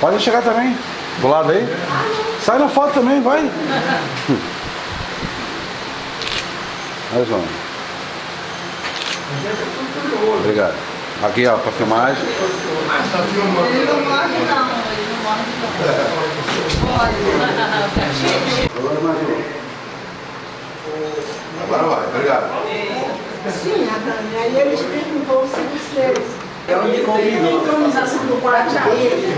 Pode chegar também. Do lado aí. Sai na foto também, vai. Aí, João. Obrigado. Aqui, ó, pra filmagem. Ele não morre não, ele não morre Agora vai, obrigado. Sim, aí eles perguntou se vocês... Ela me convidou. A entronização do quarto dele.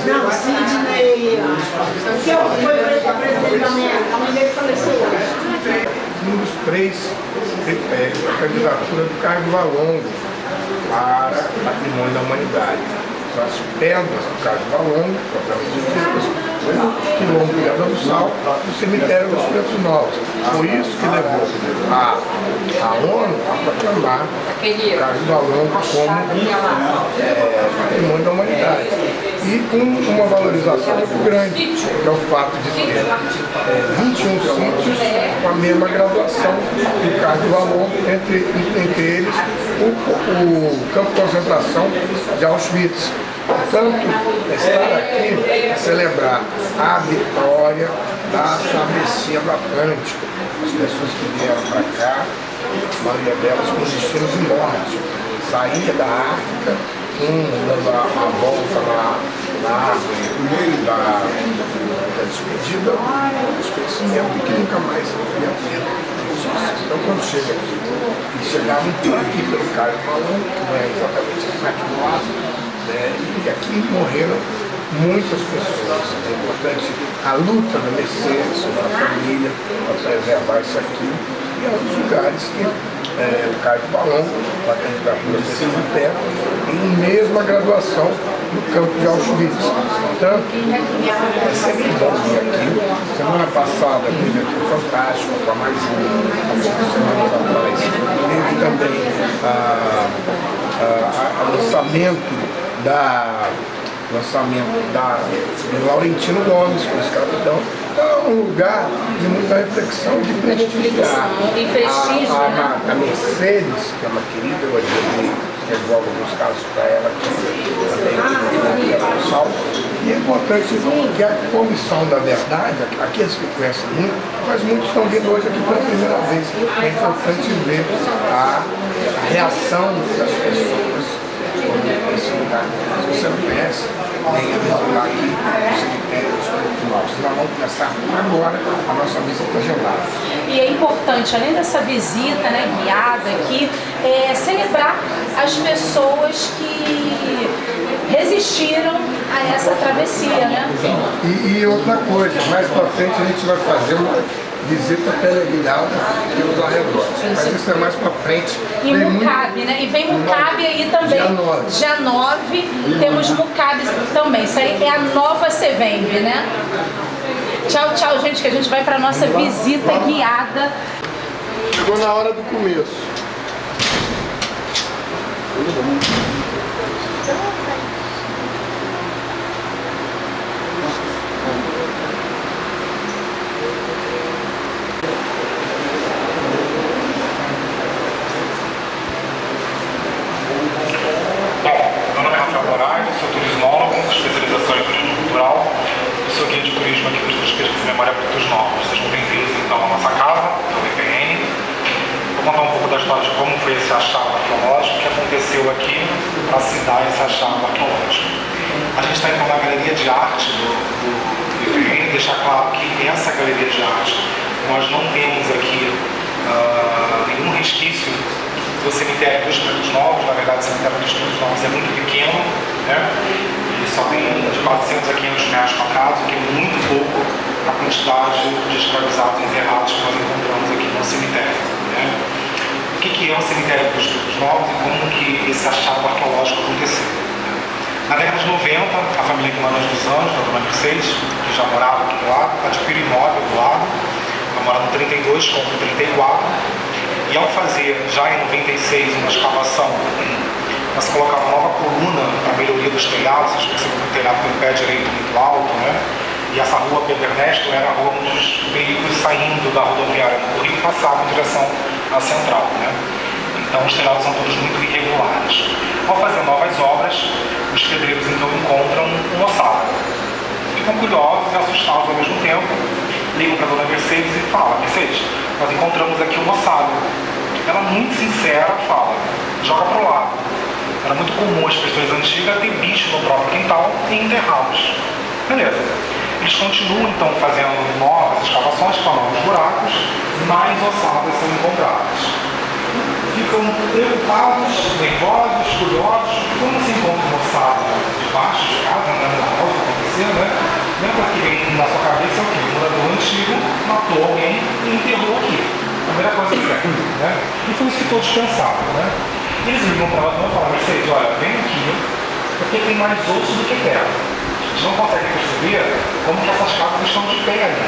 Não, Sidney. Que foi o presidente da mãe dele faleceu hoje. Um dos 3 tripés da candidatura do Carlos Valongo para Patrimônio da Humanidade. São as pedras do Carlos Valongo, propriamente ditas, no quilombo de Ilha do Sal, no cemitério dos Pretos Novos. Por isso que levou a ONU a proclamar o Carlos Valongo como Patrimônio da Humanidade. E com uma valorização muito grande, que é o fato de ter 21 sítios com a mesma graduação do Carlos Valongo, entre eles o campo de concentração de Auschwitz. Portanto, estar aqui é celebrar a vitória da travessia do Atlântico. As pessoas que vieram para cá, a maioria delas com destino de morte, saía da África, dando a volta na árvore da despedida, do esquecimento que nunca mais ia ter notícias. Então, quando chega aqui, e chegavam aqui pelo Carlos Valongo, que não é exatamente aqui do lado, e aqui morreram muitas pessoas. É importante a luta da Mercedes, da família, para preservar isso aqui. E é um dos lugares que o Carlos Valongo, com a candidatura presidencial, tem a mesma graduação no campo de Auschwitz. Portanto, é sempre bom vir aqui. Semana passada teve aqui o Fantástico com a Maju, algumas semanas atrás. Teve também o lançamento do Laurentino Gomes, com o Escravidão. Então é um lugar de muita reflexão, de prestigiar. A Mercedes, que é uma querida, eu adorei, resolvo alguns casos para ela, que também é sal. E é importante que a Comissão da Verdade, aqueles que conhecem muito, mas muitos estão vindo hoje aqui pela primeira vez. É importante ver a reação das pessoas nesse lugar. Se você não conhece, venha visitar aqui no cemitério dos Pretos Novos. Nós vamos começar agora a nossa visita gelada. E é importante, além dessa visita guiada aqui, celebrar as pessoas que resistiram a essa travessia, né? E outra coisa, mais pra frente a gente vai fazer uma visita peregrinada pelos arredores. Mas isso é mais pra frente. E Mucabe, né? E vem Mucabe aí também. Dia 9 temos Mucabe também. Isso aí é a nova Sevembe, né? Tchau, tchau, gente, que a gente vai pra nossa visita guiada. Chegou na hora do começo. Sou turismólogo, especialização em turismo cultural e sou guia de turismo aqui dos Pesquisas de Memória para Portos Novos. Sejam bem-vindos então à nossa casa, do VPN. Vou contar um pouco da história de como foi esse achado arqueológico que aconteceu aqui para se dar esse achado arqueológico. A gente está então na galeria de arte do VPN, deixar claro que essa galeria de arte nós não temos aqui nenhum resquício do cemitério dos Pretos Novos. Na verdade, o cemitério dos Pretos Novos é muito pequeno, né? Ele só tem de 400 a 500 metros quadrados, o que é muito pouco a quantidade de escravizados enterrados que nós encontramos aqui no cemitério, né? O que é o cemitério dos Pretos Novos e como que esse achado arqueológico aconteceu? Na década de 90, a família Guimarães dos Anjos, da dona Mercedes, que já morava aqui do lado, adquiriu imóvel do lado. Ela mora no 32, compra no 34. E ao fazer, já em 96, uma escavação, nós colocamos uma nova coluna para a melhoria dos telhados. Vocês percebem que o telhado tem um pé direito muito alto, né? E essa rua Pedro Ernesto era a rua onde os veículos saindo da rodoviária do Rio passavam em direção à central, né? Então os telhados são todos muito irregulares. Ao fazer novas obras, os pedreiros então encontram um ossado. Ficam curiosos e assustados ao mesmo tempo, ligam para a dona Mercedes e falam: Mercedes, nós encontramos aqui um ossado. Ela, muito sincera, fala: joga para o lado. Era muito comum as pessoas antigas ter bicho no próprio quintal e enterrá-los. Beleza. Eles continuam então fazendo novas escavações para novos buracos, mais ossadas são encontradas. Ficam preocupados, nervosos, curiosos. Como se encontra um ossado debaixo de casa, não é normal isso acontecer, né? Lembra que vem na sua cabeça o quê? O morador antigo matou alguém e enterrou aqui. A primeira coisa que é, né? E foi isso que todos pensavam, né? Eles ligam para ela e falam: Mercedes, olha, vem aqui, porque tem mais osso do que terra. A gente não consegue perceber como que essas casas estão de pé ali,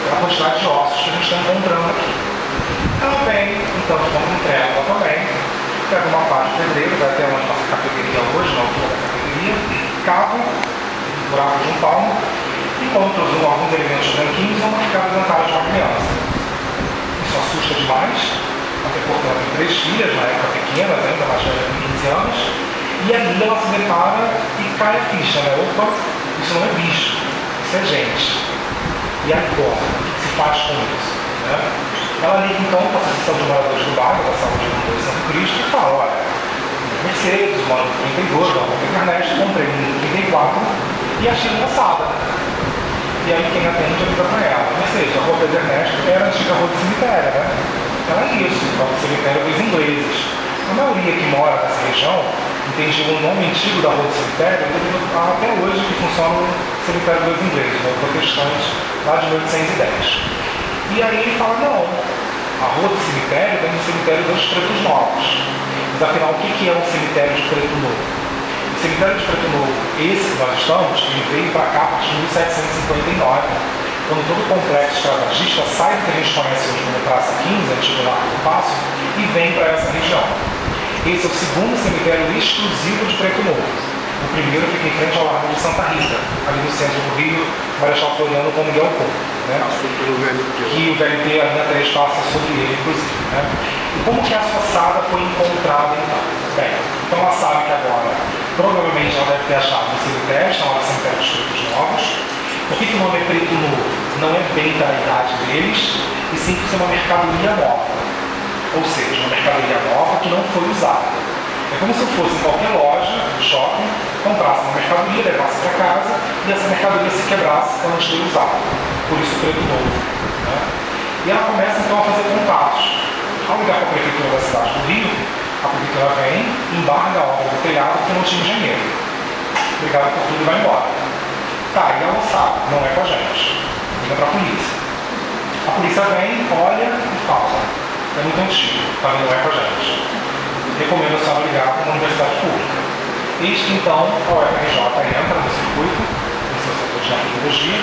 pela quantidade de ossos que a gente está encontrando aqui. Ela vem, então, vamos entregar ela também, pega uma parte do pedreiro, vai até onde nossa cafeteria hoje, na altura da cafeteria, cava um buraco de um palmo, encontra alguns elementos branquinhos e uma marcada dentária de uma criança. Isso assusta demais, até porque ela tem 3 filhas, na época pequenas, ainda mais velha de 15 anos, e ali ela se depara e cai a ficha, né? Opa, isso não é bicho, isso é gente. E agora, o que se faz com isso? Né? Ela liga então para a Associação de Moradores do Bairro, da Saúde de Santo Cristo, e fala: olha, Mercedes, moro no 32, não, na internet, comprei no 34 e achei engraçada. E aí quem atende avisa para ela: Mercedes, a rua Pedro Ernesto era a antiga rua de cemitério, né? Ela é isso, a rua de cemitério dos ingleses. A maioria que mora nessa região entendia o nome antigo da rua de cemitério até hoje que funciona o cemitério dos ingleses, né, protestante, lá de 1810. E aí ele fala: não, a rua do cemitério vem do cemitério dos Pretos Novos. Mas afinal, o que é um cemitério de Preto Novo? O cemitério de Preto Novo, esse que nós estamos, ele veio para cá a partir de 1759, quando todo o complexo escravagista sai do que a gente conhece hoje como Praça 15, antigo Largo do Paço, e vem para essa região. Esse é o segundo cemitério exclusivo de Preto Novo. O primeiro fica em frente ao Largo de Santa Rita, ali no centro do Rio, Marechal Floriano com Miguel Couto. Né? Que o VLT, a linha 3 passa sobre ele, inclusive. Né? E como que a sua ossada foi encontrada então? Bem, então ela sabe que agora, provavelmente ela deve ter achado no cemitério, chamado Cemitério dos Pretos Novos. Por que o nome é Preto Novo? Não é bem da idade deles, e sim por ser uma mercadoria nova. Ou seja, uma mercadoria nova que não foi usada. É como se eu fosse em qualquer loja, shopping, comprasse uma mercadoria, levasse para casa e essa mercadoria se quebrasse antes de usar. Por isso, Preto Novo. Né? E ela começa então a fazer contatos. Ao ligar para a prefeitura da cidade do Rio, a prefeitura vem, embarga a obra do telhado porque não tinha engenheiro. Obrigado por tudo e vai embora. Tá, e ela sabe, não é com a gente. Liga para a polícia. A polícia vem, olha e fala: é muito antigo, tá, não é com a gente. Recomendo a senhora ligar para uma universidade pública. Eis que então a UFRJ entra no circuito, no seu setor de arqueologia.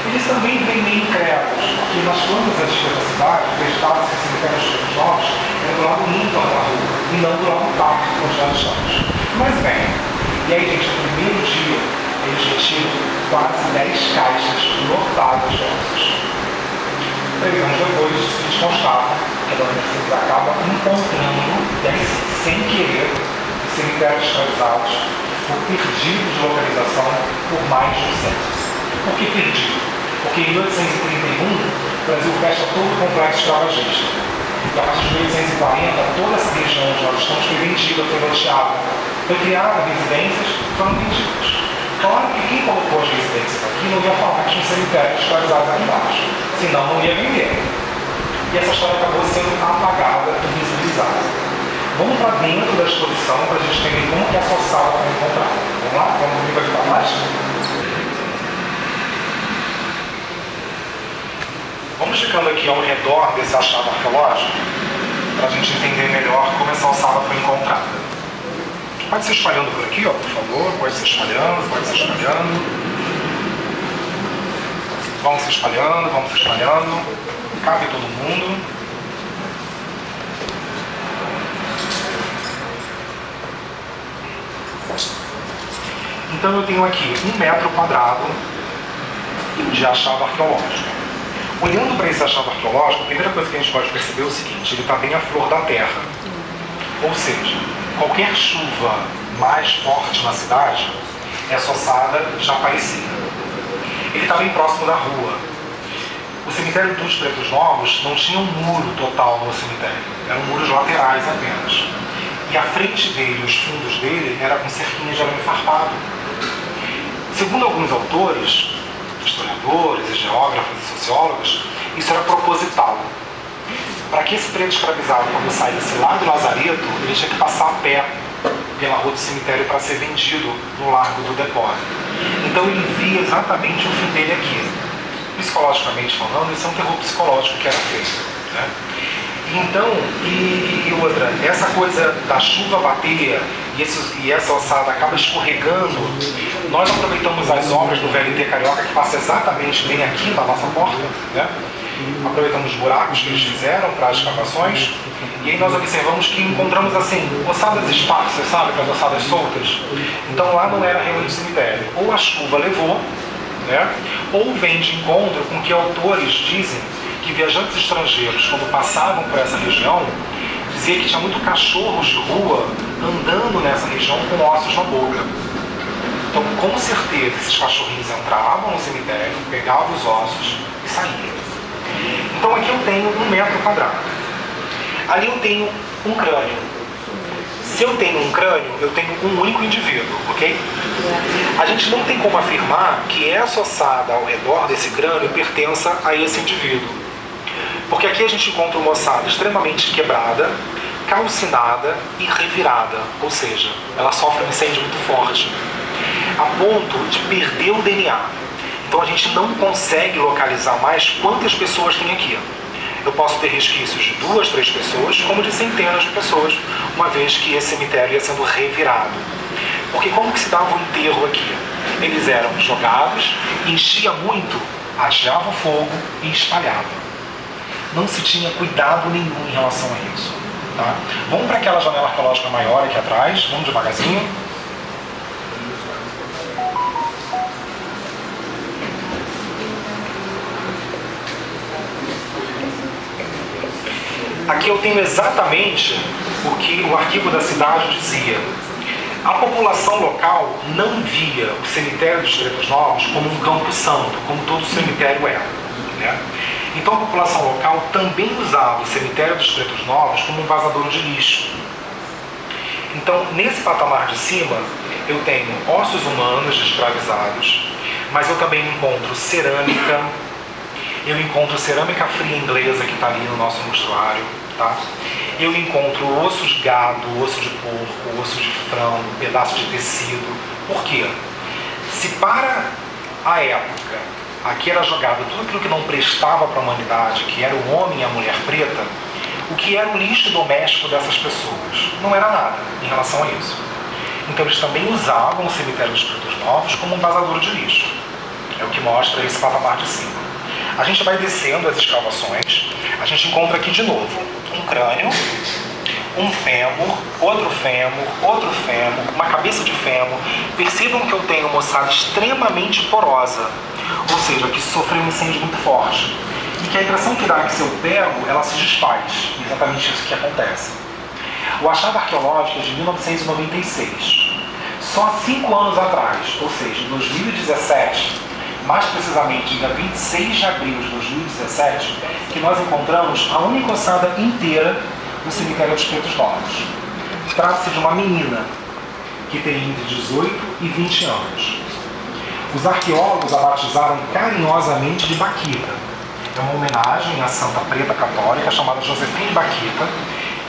Eles também vêm meio incrédulos, porque nas plantas antigas da cidade, acreditavam que os cemitérios dos novos eram do lado limpo da rua, e não do lado parque, onde nós estamos. Mas bem, e aí, gente, no primeiro dia, eles retiram quase 10 caixas lotadas de ossos. 3 anos depois, eles constatam que a dona Mercedes acaba encontrando, e aí sem querer, os cemitérios escravizados por perdido de localização por mais de 100. Por que perdido? Porque em 1831 o Brasil fecha todo o complexo escravagista. E a partir de 1840, toda essa região onde nós estamos foi vendida, foi loteada. Foi criada residências e foram vendidas. Claro que quem colocou as residências aqui não ia falar que tinha cemitérios escravizados aqui embaixo, senão não ia vender. E essa história acabou sendo apagada e invisibilizada. Vamos para dentro da exposição para a gente entender como que essa sala foi encontrada. Vamos lá? Vamos comigo aqui para baixo? Vamos ficando aqui ao redor desse achado arqueológico para a gente entender melhor como essa alçada foi encontrada. Pode ser espalhando por aqui, ó, por favor. Pode ser espalhando, pode ser espalhando. Vamos se espalhando, vamos se espalhando. Cabe todo mundo. Então eu tenho aqui 1 metro quadrado de achado arqueológico. Olhando para esse achado arqueológico, a primeira coisa que a gente pode perceber é o seguinte: ele está bem à flor da terra. Ou seja, qualquer chuva mais forte na cidade, essa ossada já aparecia. Ele está bem próximo da rua. O cemitério dos Pretos Novos não tinha um muro total no cemitério, eram muros laterais apenas. E a frente dele, os fundos dele, era com cerquinhas de arame farpado. Segundo alguns autores, historiadores, geógrafos e sociólogos, isso era proposital. Para que esse preto escravizado, quando saísse lá do Lazareto, ele tinha que passar a pé pela rua do cemitério para ser vendido no Largo do Depósito. Então ele via exatamente o fim dele aqui. Psicologicamente falando, isso é um terror psicológico que era feito, né? Então, e outra, essa coisa da chuva bater e essa ossada acaba escorregando, nós aproveitamos as obras do VLT Carioca, que passa exatamente bem aqui na nossa porta, né? Aproveitamos os buracos que eles fizeram para as escavações, e aí nós observamos que encontramos assim, ossadas esparsas, sabe, com as ossadas soltas. Então lá não era realmente cemitério. Ou a chuva levou, né? Ou vem de encontro com que autores dizem que viajantes estrangeiros, quando passavam por essa região, diziam que tinha muito cachorros de rua andando nessa região com ossos na boca. Então, com certeza, esses cachorrinhos entravam no cemitério, pegavam os ossos e saíam. Então, aqui eu tenho 1 metro quadrado. Ali eu tenho um crânio. Se eu tenho um crânio, eu tenho um único indivíduo, ok? A gente não tem como afirmar que essa ossada ao redor desse crânio pertença a esse indivíduo. Porque aqui a gente encontra uma ossada extremamente quebrada, calcinada e revirada. Ou seja, ela sofre um incêndio muito forte, a ponto de perder o DNA. Então a gente não consegue localizar mais quantas pessoas tem aqui. Eu posso ter resquícios de 2, 3 pessoas, como de centenas de pessoas, uma vez que esse cemitério ia sendo revirado. Porque como que se dava o enterro aqui? Eles eram jogados, enchia muito, ateava o fogo e espalhava. Não se tinha cuidado nenhum em relação a isso. Tá? Vamos para aquela janela arqueológica maior aqui atrás, vamos devagarzinho. Aqui eu tenho exatamente o que o arquivo da cidade dizia. A população local não via o cemitério dos Pretos Novos como um campo santo, como todo cemitério é, né? Então a população local também usava o cemitério dos Pretos Novos como um vazador de lixo. Então, nesse patamar de cima, eu tenho ossos humanos de escravizados, mas eu também encontro cerâmica, eu encontro cerâmica fria inglesa que está ali no nosso mostruário, tá? Eu encontro ossos de gado, osso de porco, osso de frango, pedaço de tecido. Por quê? Se para a época aqui era jogado tudo aquilo que não prestava para a humanidade, que era o homem e a mulher preta, o que era o lixo doméstico dessas pessoas? Não era nada em relação a isso. Então eles também usavam o cemitério dos Pretos Novos como um vazador de lixo. É o que mostra esse patamar de cima. A gente vai descendo as escavações, a gente encontra aqui de novo um crânio, um fêmur, outro fêmur, uma cabeça de fêmur. Percebam que eu tenho uma ossada extremamente porosa, ou seja, que sofreu um incêndio muito forte. E que a impressão que dá é que se eu pego, ela se desfaz. Exatamente isso que acontece. O achado arqueológico é de 1996. Só 5 anos atrás, ou seja, em 2017, mais precisamente dia 26 de abril de 2017, que nós encontramos a única ossada inteira no cemitério dos Pretos Novos. Trata-se de uma menina que tem entre 18 e 20 anos. Os arqueólogos a batizaram carinhosamente de Baquita. É uma homenagem à santa preta católica chamada Josefina Baquita,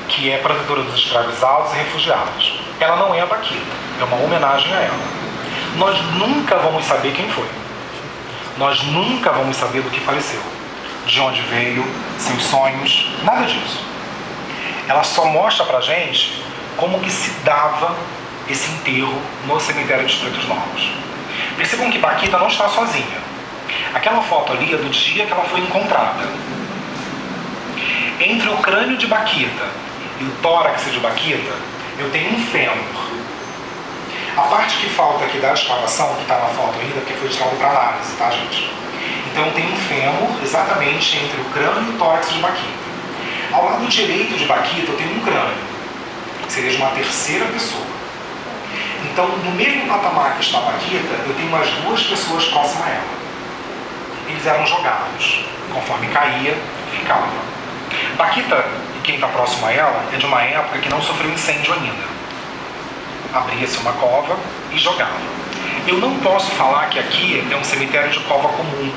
que é protetora dos escravizados e refugiados. Ela não é a Baquita, é uma homenagem a ela. Nós nunca vamos saber quem foi. Nós nunca vamos saber do que faleceu, de onde veio, seus sonhos, nada disso. Ela só mostra pra gente como que se dava esse enterro no cemitério dos Pretos Novos. Percebam que Baquita não está sozinha. Aquela foto ali é do dia que ela foi encontrada. Entre o crânio de Baquita e o tórax de Baquita, eu tenho um fêmur. A parte que falta aqui da escavação, que está na foto ainda, porque foi tirado para análise, tá, gente? Então eu tenho um fêmur exatamente entre o crânio e o tórax de Baquita. Ao lado direito de Baquita eu tenho um crânio. seria de uma terceira pessoa. Então, no mesmo patamar que está a Paquita, eu tenho mais duas pessoas próximas a ela. Eles eram jogados. Conforme caía, ficava. Paquita, quem está próximo a ela, é de uma época que não sofreu incêndio ainda. Abria-se uma cova e jogava. Eu não posso falar que aqui é um cemitério de cova comum,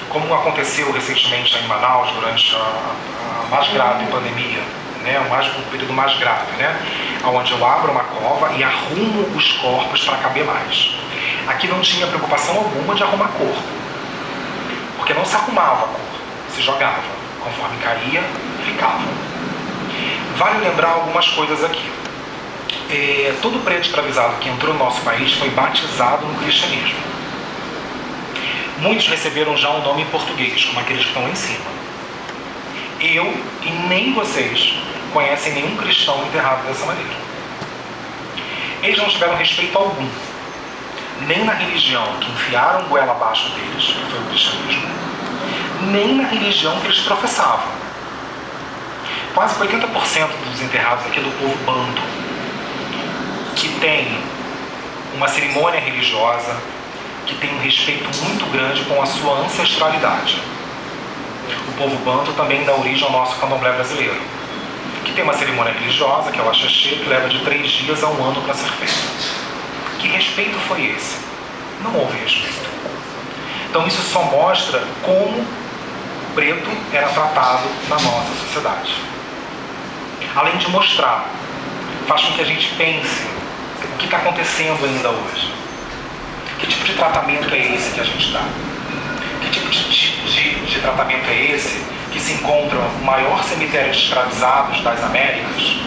como aconteceu recentemente em Manaus, durante a mais grave pandemia, né? O período mais grave, né? Onde eu abro uma cova e arrumo os corpos para caber mais. Aqui não tinha preocupação alguma de arrumar corpo, porque não se arrumava corpo, se jogava. Conforme caía, ficava. Vale lembrar algumas coisas aqui. Todo preto escravizado que entrou no nosso país foi batizado no cristianismo. Muitos receberam já um nome em português, como aqueles que estão lá em cima. Eu e nem vocês conhecem nenhum cristão enterrado dessa maneira. Eles não tiveram respeito algum, nem na religião que enfiaram goela abaixo deles, que foi o cristianismo, nem na religião que eles professavam. Quase 80% dos enterrados aqui é do povo banto, que tem uma cerimônia religiosa, que tem um respeito muito grande com a sua ancestralidade. O povo banto também dá origem ao nosso candomblé brasileiro, que tem uma cerimônia religiosa, que é o axaxê, que leva de 3 dias a 1 ano para ser feita. Que respeito foi esse? Não houve respeito. Então isso só mostra como o preto era tratado na nossa sociedade. Além de mostrar, faz com que a gente pense o que está acontecendo ainda hoje. Que tipo de tratamento é esse que a gente dá? Que tipo de tratamento é esse que se encontra o maior cemitério de escravizados das Américas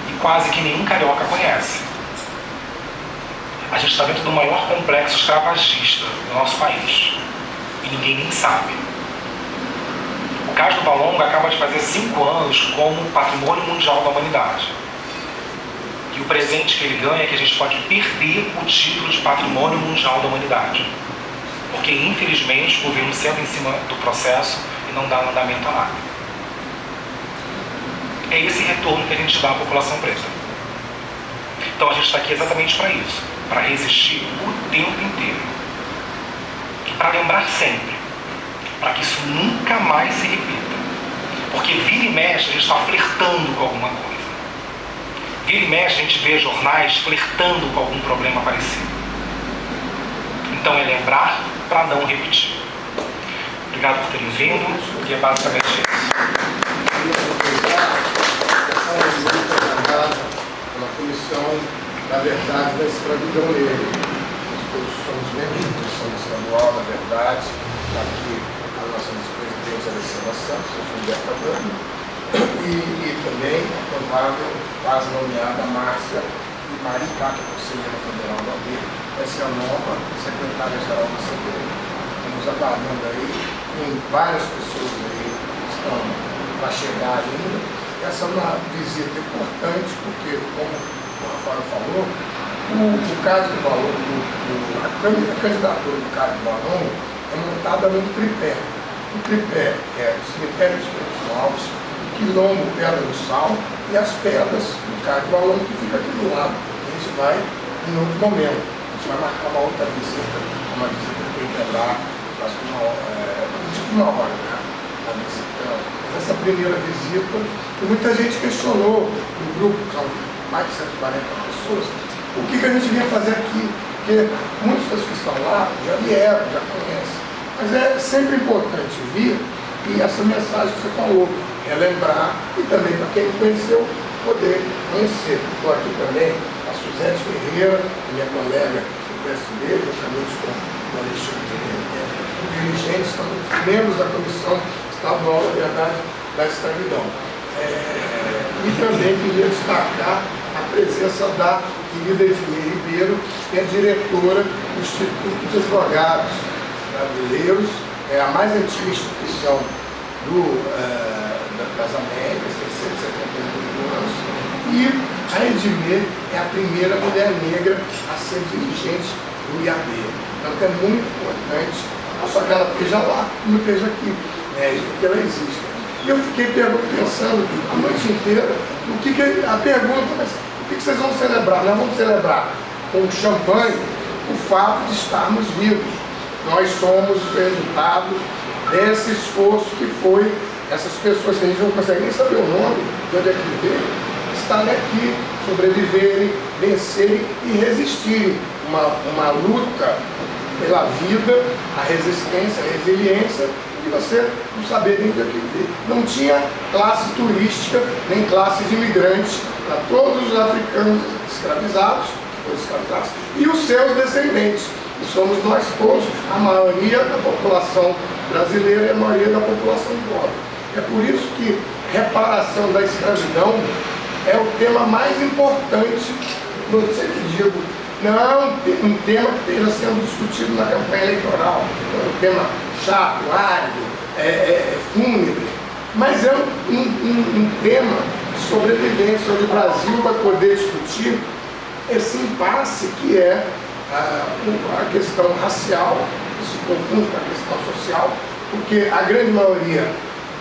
e quase que nenhum carioca conhece? A gente está dentro do maior complexo escravagista do nosso país e ninguém nem sabe. O Cais do Valongo acaba de fazer 5 anos como Patrimônio Mundial da Humanidade. E o presente que ele ganha é que a gente pode perder o título de Patrimônio Mundial da Humanidade. Porque, infelizmente, o governo senta em cima do processo e não dá andamento a nada. É esse retorno que a gente dá à população preta. Então a gente está aqui exatamente para isso, para resistir o tempo inteiro. Para lembrar sempre, para que isso nunca mais se repita. Porque vira e mexe a gente está flertando com alguma coisa. Vira e mexe a gente vê jornais flertando com algum problema parecido. Então é lembrar para não repetir. Obrigado por terem vindo, e é basicamente isso. Pela Comissão da Verdade da Escravidão Negra. Todos somos membros da Comissão Estadual da Verdade. Está aqui a nossa vice-presidente Alessandra Santos, eu sou Humberto Adamo. E também a provável quase nomeada Márcia Maricá, que é conselheira federal da OAB, vai ser a nova secretária-geral da Assembleia. Estamos aguardando aí, tem várias pessoas aí que estão para chegar ainda. Essa é uma visita importante, porque, como o Rafael falou, o Cais do Valongo, a candidatura do Cais do Valongo é montada num tripé. O tripé é o cemitério de Campos Novos, o quilombo Pedra do Sal e as pedras do Cais do Valongo, que fica aqui do lado. A gente vai em outro momento. A gente vai marcar uma outra visita, uma visita que tem que levar quase uma hora, né? A visita. Mas essa primeira visita, muita gente questionou no grupo, que são mais de 140 pessoas, o que a gente vinha fazer aqui, porque muitos dos que estão lá já vieram, já conhecem. Mas é sempre importante vir e essa mensagem que você falou, relembrar e também para quem conheceu, poder conhecer. Estou aqui também a Suzete Ferreira, minha colega do PSB, juntamente com o Alexandre dirigentes, membros da Comissão Estadual da Verdade da Escravidão. E também queria destacar a presença da querida Edmir Ribeiro, que é diretora do Instituto de Advogados Brasileiros, é a mais antiga instituição das Américas, tem 178 anos, e a Edmir é a primeira mulher negra a ser dirigente do IAB. Então é muito importante, não só que ela esteja lá, como esteja aqui, porque ela existe. E eu fiquei pensando a noite inteira, a pergunta, mas o que vocês vão celebrar? Nós vamos celebrar com champanhe o fato de estarmos vivos. Nós somos o resultado desse esforço que foi essas pessoas que a gente não consegue nem saber o nome, de onde é que veio, estarem aqui, sobreviverem, vencerem e resistirem. Uma luta pela vida, a resistência, a resiliência, e você não saber nem do que ver. Não tinha classe turística, nem classe de imigrantes, para todos os africanos escravizados, e os seus descendentes, que somos nós todos, a maioria da população brasileira e a maioria da população pobre. É por isso que reparação da escravidão é o tema mais importante, não sei que digo, não um tema que esteja sendo discutido na campanha eleitoral, é um tema chato, árido, fúnebre, mas é um tema de sobrevivência, onde o Brasil vai poder discutir esse impasse que é a questão racial, que se confunde com a questão social, porque a grande maioria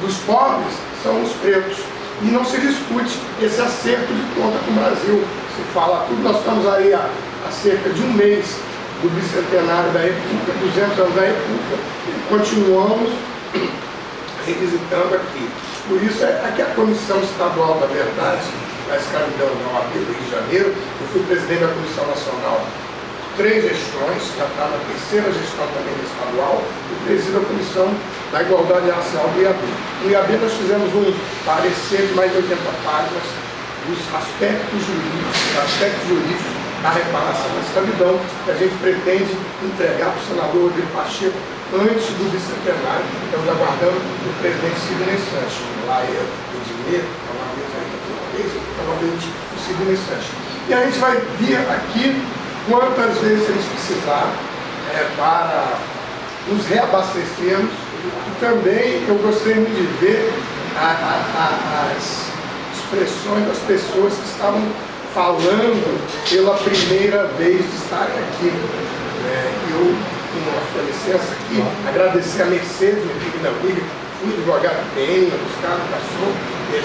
dos pobres são os pretos, e não se discute esse acerto de conta com o Brasil. Se fala tudo, nós estamos aí há cerca de um mês do bicentenário da República, 200 anos da República, e continuamos revisitando aqui. Por isso é que a Comissão Estadual da Verdade da Escravidão da OAB do Rio de Janeiro, eu fui presidente da Comissão Nacional 3 gestões, já está na 3ª gestão também estadual, e presido a Comissão da Igualdade Racial do IAB. No IAB nós fizemos um parecer de mais de 80 páginas dos aspectos jurídicos da reparação da escravidão, que a gente pretende entregar para o senador Rodrigo Pacheco antes do bicentenário. Estamos aguardando o presidente Sidney Sanches, lá eu, o dinheiro, provavelmente o Sidney Sanches. E a gente vai vir aqui quantas vezes a gente precisar para nos reabastecermos, e também eu gostaria muito de ver as expressões das pessoas que estavam falando pela primeira vez de estarem aqui. Eu, com a sua licença aqui, agradecer a Mercedes, minha querida amiga, fui advogado da PM, buscar no Caçou,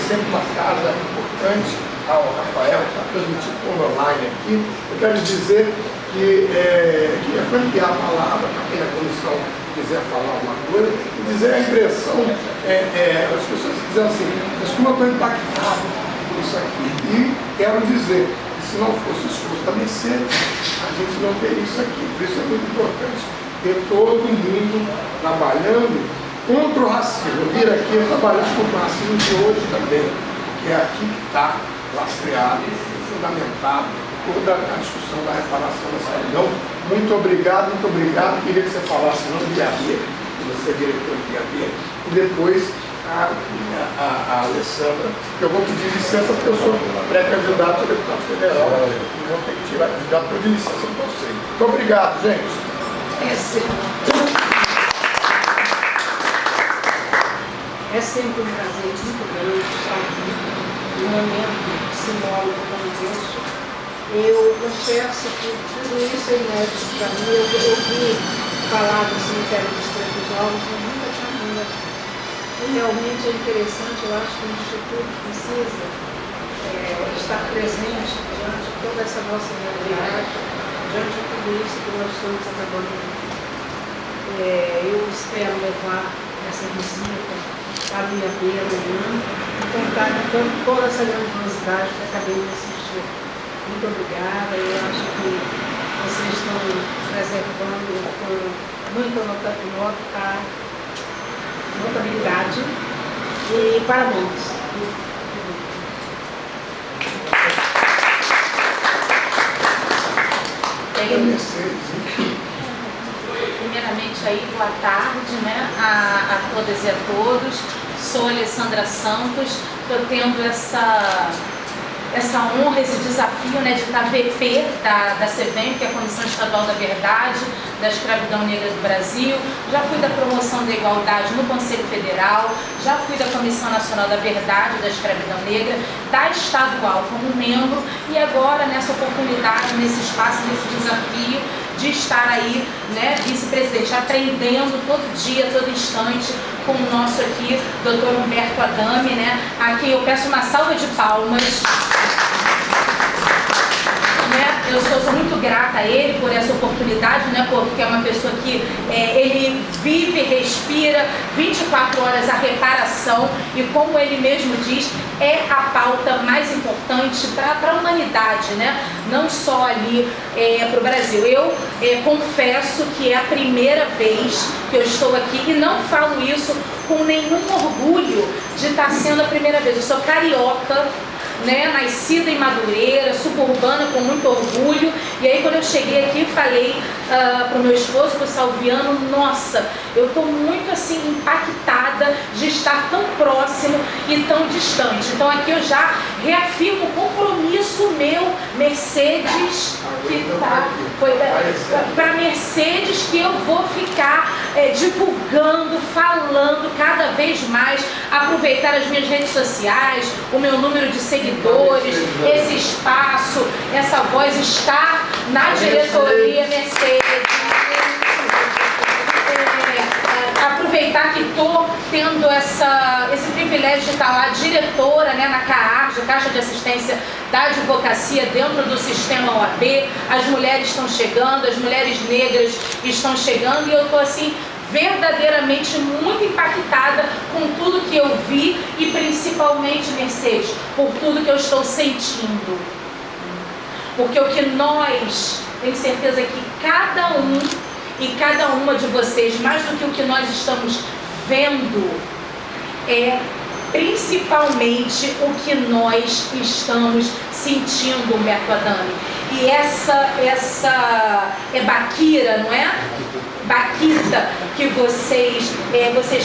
sempre uma casa importante, ao Rafael, que está transmitindo tudo online aqui. Eu quero dizer que queria franquear a palavra para quem na comissão quiser falar alguma coisa, e dizer a impressão, as pessoas dizem assim, mas como eu estou impactado por isso aqui, e quero dizer que se não fosse o esforço da Mercedes, a gente não teria isso aqui. Por isso é muito importante ter todo mundo trabalhando contra o racismo. Vir aqui trabalhar contra o racismo de hoje também, que é aqui que está lastreado, fundamentado, toda a discussão da reparação da escravidão. Muito obrigado, muito obrigado. Queria que você falasse no IAB, que você é diretor do IAB, e depois a Alessandra, que eu vou pedir licença porque eu sou pré-candidato a deputado federal e vou ter que tirar candidato por licença do conselho. Muito obrigado, gente. É sempre um prazer muito grande estar aqui, num momento simbólico como esse. Eu confesso que tudo isso é inédito para mim. Eu ouvi falar do cemitério dos Campos Novos, mas nunca tinha vindo aqui. E realmente é interessante, eu acho que o Instituto precisa estar presente diante de toda essa nossa realidade, diante de tudo isso que nós estamos acabando de ver. Eu espero levar essa visita a minha beira amanhã e contar com toda essa grandiosidade que acabei de assistir. Muito obrigada, eu acho que vocês estão preservando com muita notabilidade e parabéns. Primeiramente aí, boa tarde, né, a todas e a todos. Sou Alessandra Santos, estou tendo essa honra, esse desafio, né, de estar VP da CEVEM, que é a Comissão Estadual da Verdade, da Escravidão Negra do Brasil. Já fui da Promoção da Igualdade no Conselho Federal, já fui da Comissão Nacional da Verdade, da Escravidão Negra, da Estadual como membro, e agora nessa oportunidade, nesse espaço, nesse desafio de estar aí, né, vice-presidente, aprendendo todo dia, todo instante com o nosso aqui, Dr. Humberto Adame, né, a quem eu peço uma salva de palmas. Eu sou muito grata a ele por essa oportunidade, né, porque é uma pessoa que ele vive, respira 24 horas a reparação e, como ele mesmo diz, é a pauta mais importante para a humanidade, né? Não só ali para o Brasil. Eu confesso que é a primeira vez que eu estou aqui e não falo isso com nenhum orgulho de estar sendo a primeira vez. Eu sou carioca, né, nascida em Madureira, suburbana, com muito orgulho. E aí, quando eu cheguei aqui, falei para o meu esposo, para o Salviano, nossa, eu estou muito assim impactada de estar tão próximo e tão distante. Então aqui eu já reafirmo o compromisso meu, Mercedes, que foi para Mercedes, que eu vou ficar divulgando, falando cada vez mais, aproveitar as minhas redes sociais, o meu número de seguidores, esse espaço, essa voz, estar na diretoria Mercedes. Aproveitar que estou tendo esse privilégio de estar lá, diretora, né, na CAARJ, Caixa de Assistência da Advocacia, dentro do sistema OAB. As mulheres estão chegando, as mulheres negras estão chegando, e eu estou assim verdadeiramente muito impactada com tudo que eu vi e principalmente, Mercedes, por tudo que eu estou sentindo. Porque o que nós, tenho certeza que cada um e cada uma de vocês, mais do que o que nós estamos vendo, é principalmente o que nós estamos sentindo, Humberto Adame. E essa Baquira, não é? Baquita que vocês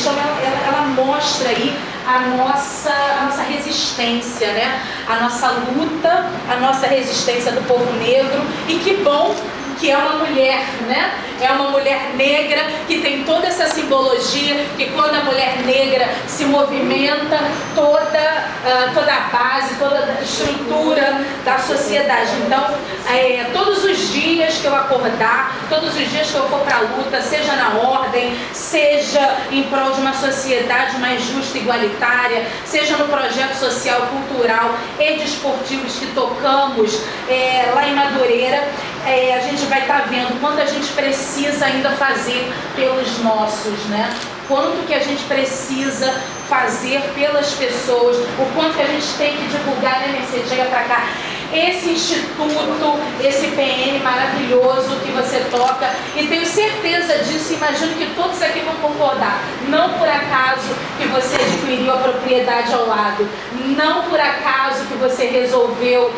chamam, ela mostra aí a nossa resistência, né? A nossa luta, a nossa resistência do povo negro. E que bom que é uma mulher, né? É uma mulher negra que tem toda essa simbologia, que quando a mulher negra se movimenta, toda a base, toda a estrutura da sociedade. Então, todos os dias que eu acordar, todos os dias que eu for para a luta, seja na ordem, seja em prol de uma sociedade mais justa e igualitária, seja no projeto social, cultural e desportivos que tocamos lá em Madureira, a gente vai estar vendo quanto a gente precisa ainda fazer pelos nossos, né? Quanto que a gente precisa fazer pelas pessoas, o quanto que a gente tem que divulgar, né, Mercedes? Chega pra cá. Esse instituto, esse PN maravilhoso que você toca, e tenho certeza disso, imagino que todos aqui vão concordar. Não por acaso que você adquiriu a propriedade ao lado, não por acaso que você resolveu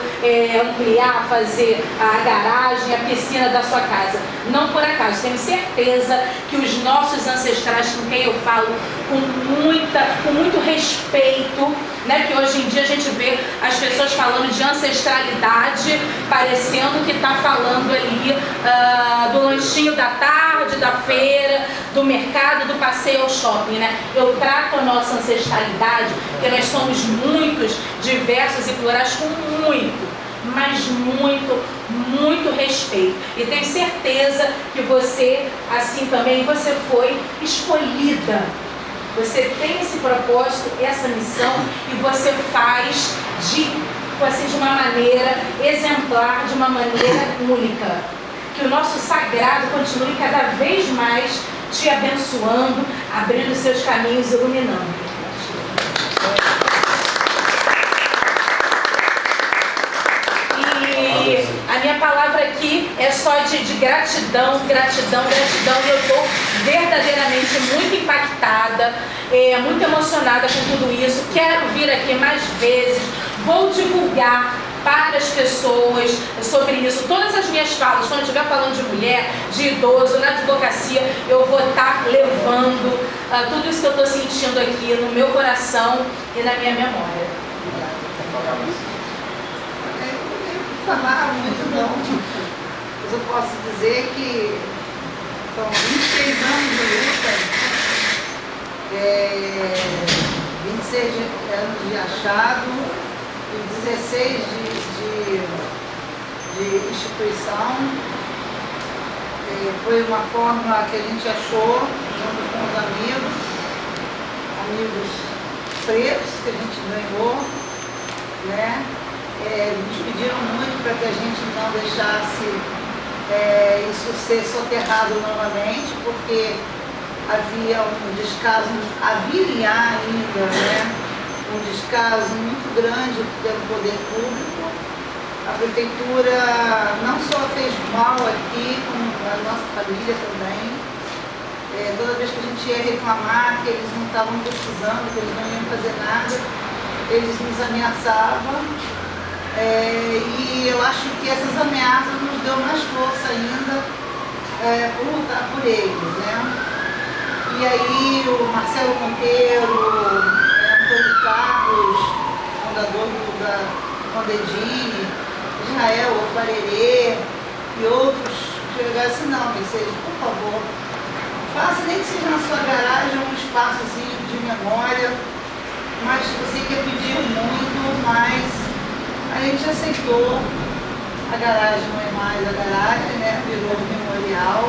ampliar, fazer a garagem, a piscina da sua casa. Não por acaso, tenho certeza que os nossos ancestrais, com quem eu falo com muito respeito, né, que hoje em dia a gente vê as pessoas falando de ancestralidade, parecendo que está falando ali do lanchinho da tarde, da feira, do mercado, do passeio ao shopping, né? Eu trato a nossa ancestralidade, porque nós somos muitos, diversos e plurais, com mas muito respeito. E tenho certeza que você, assim também, você foi escolhida. Você tem esse propósito, essa missão, e você faz de uma maneira exemplar, de uma maneira única. Que o nosso sagrado continue cada vez mais te abençoando, abrindo seus caminhos, iluminando. E a minha palavra aqui é só de gratidão, e eu estou verdadeiramente muito impactada, muito emocionada com tudo isso. Quero vir aqui mais vezes, vou divulgar para as pessoas sobre isso. Todas as minhas falas, quando eu estiver falando de mulher, de idoso, na advocacia, eu vou estar levando tudo isso que eu estou sentindo aqui no meu coração e na minha memória. Falar muito não, mas eu posso dizer que são 26 anos de luta, 26 anos de achado e 16 de instituição, Foi uma forma que a gente achou, junto com os amigos pretos que a gente ganhou, né? Nos pediram muito para que a gente não deixasse isso ser soterrado novamente, porque havia um descaso, havia ainda, né, um descaso muito grande pelo poder público. A prefeitura não só fez mal aqui, como a nossa família também. Toda vez que a gente ia reclamar que eles não estavam precisando, que eles não iam fazer nada, eles nos ameaçavam. E eu acho que essas ameaças nos deu mais força ainda por lutar por eles, né? E aí o Marcelo Monteiro, Antônio Carlos, fundador da Condedini, Israel Farerê e outros chegaram assim, não, Mercedes, por favor, faça nem que seja na sua garagem um espaçozinho de memória, mas você que pediu muito, mas a gente aceitou. A garagem não é mais a garagem, né? Virou memorial.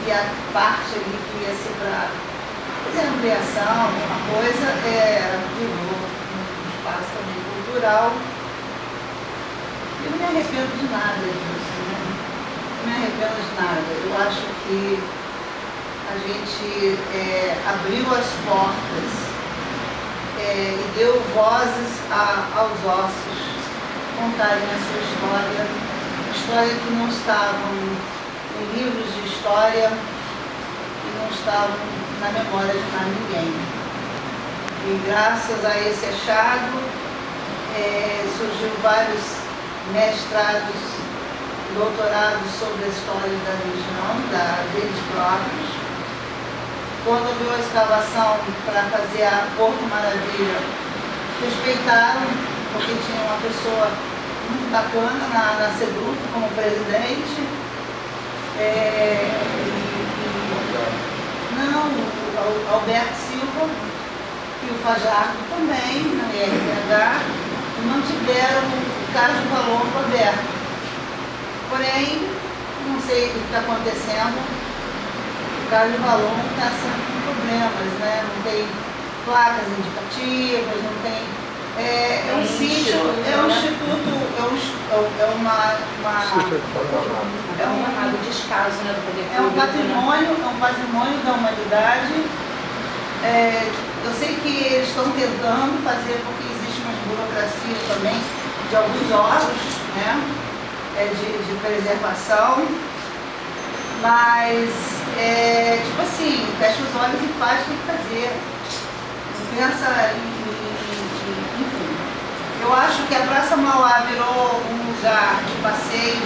E a parte ali que ia ser para fazer ampliação, alguma coisa, virou um espaço também cultural. Eu não me arrependo de nada disso, né? Não me arrependo de nada. Eu acho que a gente abriu as portas e deu vozes aos ossos contarem a sua história que não estavam em livros de história e não estavam na memória de mais ninguém. E graças a esse achado surgiu vários mestrados, doutorados sobre a história da região, deles próprios. Quando houve a escavação para fazer a Porto Maravilha, respeitaram, porque tinha uma pessoa muito bacana na SEDUC como presidente. O Alberto Silva e o Fajardo também, na IRH, mantiveram o caso do Valongo aberto. Porém, não sei o que está acontecendo, o caso do Valongo está sempre com problemas, né? Não tem placas indicativas, não tem... um sítio, um instituto, descaso, né, do poder é um público, patrimônio da humanidade. Eu sei que eles estão tentando fazer, porque existe umas burocracias também de alguns órgãos, né, de preservação, mas tipo assim, fecha os olhos e faz o que tem que fazer. Não pensa enfim. Eu acho que a Praça Mauá virou um lugar de passeio, de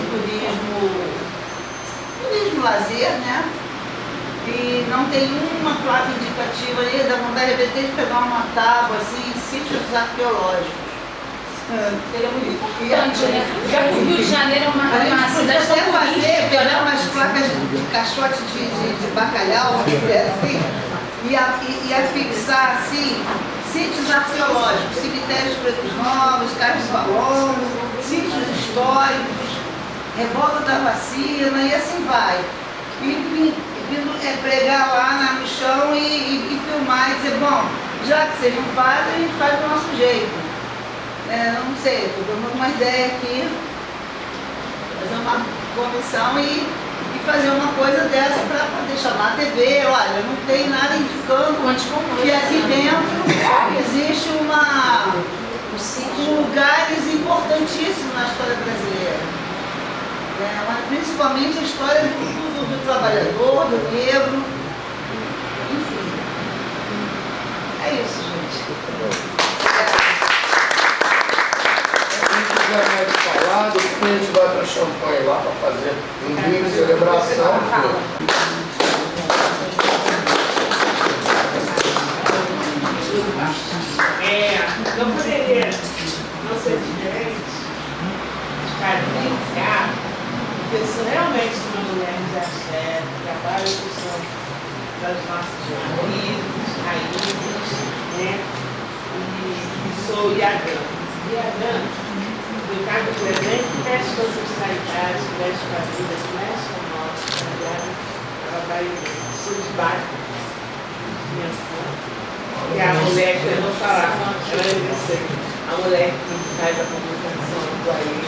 turismo lazer, né? E não tem uma placa indicativa ali, dá vontade de pegar uma tábua assim, em sítios arqueológicos. Seria muito importante, né? Já que o Rio de Janeiro é uma cidade até tão fazer, turística, pegar né? umas placas de caixote de bacalhau, assim, e afixar assim, sítios arqueológicos, cemitérios Pretos Novos, Carlos Valongo, sítios históricos, Revolta da Vacina, e assim vai. E pregar lá no chão e filmar e dizer, bom, já que vocês não fazem, a gente faz do nosso jeito. Não sei, estou dando uma ideia aqui, fazer uma comissão e fazer uma coisa dessa para poder chamar a TV. Olha, não tem nada indicando que aqui dentro existe lugares importantíssimos na história brasileira. Mas principalmente a história do trabalhador, do negro, enfim. É isso, gente. Se quiser mais falar, depois a gente vai para champanhe lá para fazer um dia de celebração. Não poderia não ser diferente, ficar diferenciado, porque eu sou realmente uma mulher de axé, trabalho em função das nossas raízes, né? E sou iagã. Iagã, no caso água presente, que mexe com a ancestralidade, que mexe com a vida, que mexe com a morte, tá ligado? Ela vai se esbate. E a mulher, que eu vou falar, ela é você, a mulher que faz a comunicação do aí,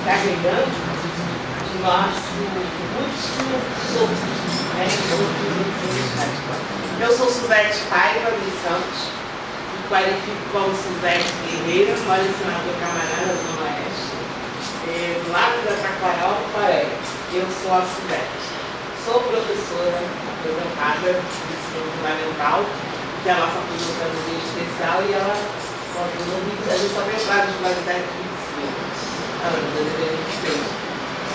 carregando o nosso último sopro, né? Eu sou Suzete Paiva dos Santos, me qualifico como Suzete Guerreira, moro em Senador Camarada, Zona Oeste, do lado da Taquaral do Paré. Eu sou a Suzete. Sou professora aposentada de ensino fundamental, que é a nossa aposentadoria especial, e ela a gente só tem vários de qualidade de ensino,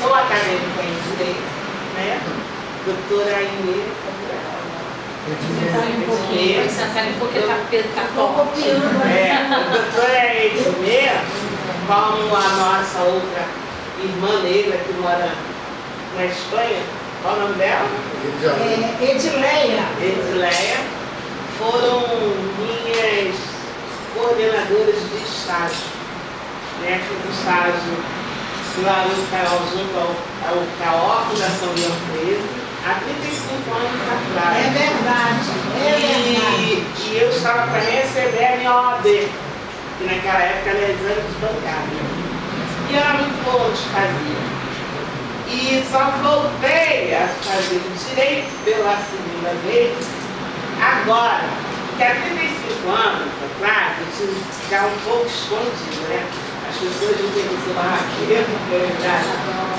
Sou acadêmica em Direito, né? Doutora Inê. Doutora Edmê, como a nossa outra irmã negra que mora na Espanha, qual o nome dela? Edileia. Edileia. Foram minhas coordenadoras de estágio. Né? Fiz estágio lá no canal junto ao CAO, Fundação Leão 13, há 35 anos atrás. É verdade, E eu estava para receber a minha OAB, que naquela época era exame de bancária. E era muito bom o que fazia. E só voltei a fazer direito pela segunda vez agora, porque há 35 anos atrás eu tive que ficar um pouco escondido, né? As pessoas não têm que ser barraqueiro,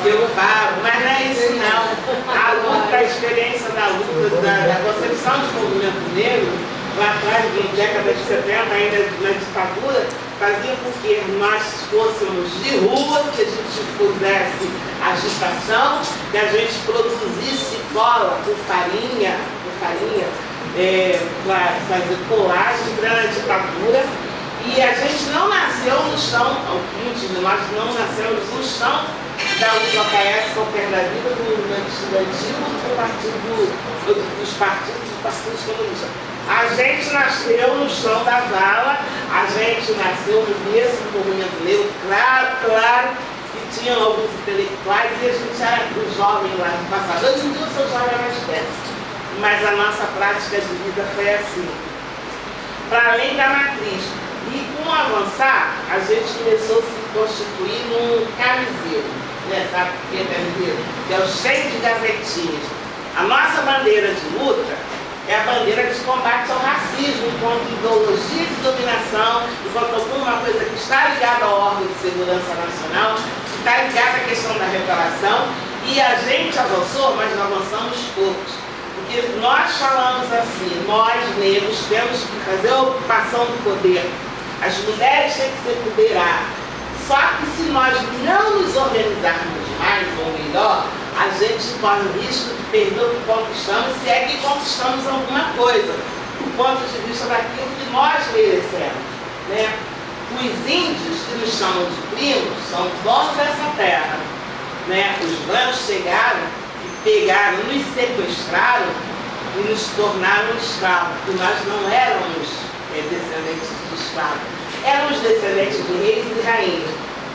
eu falo, mas não é isso não. A luta, a experiência da luta, da concepção do movimento negro, lá atrás, na década de 70, ainda na ditadura, fazia com que nós fôssemos de rua, que a gente fizesse agitação, que a gente produzisse cola com farinha, para fazer colagem durante a ditadura. E a gente não nasceu no chão, muitos de nós não nascemos no chão da UJS, qualquer da vida, do movimento estudantil, dos partidos comunistas. A gente nasceu no chão da vala, a gente nasceu no berço do movimento negro, claro que tinham alguns intelectuais e a gente era um jovem lá no passado. Hoje em dia eu sou jovem mais perto, mas a nossa prática de vida foi assim. Para além da matriz. E com o avançar, a gente começou a se constituir num camiseiro, né? Sabe o que é camiseiro? Que é o cheio de gavetinhas. A nossa bandeira de luta é a bandeira de combate ao racismo, enquanto ideologia de dominação, enquanto alguma coisa que está ligada ao órgão de segurança nacional, que está ligada à questão da reparação, e a gente avançou, mas não avançamos poucos. Porque nós falamos assim, nós negros temos que fazer a ocupação do poder. As mulheres têm que se empoderar. Só que se nós não nos organizarmos mais ou melhor, a gente corre o risco de perder o que conquistamos, se é que conquistamos alguma coisa, do ponto de vista daquilo que nós merecemos. Né? Os índios, que nos chamam de primos, são donos dessa terra. Né? Os brancos chegaram e pegaram, nos sequestraram e nos tornaram escravos, porque nós não éramos descendentes de escravos, éramos descendentes de reis e rainhas.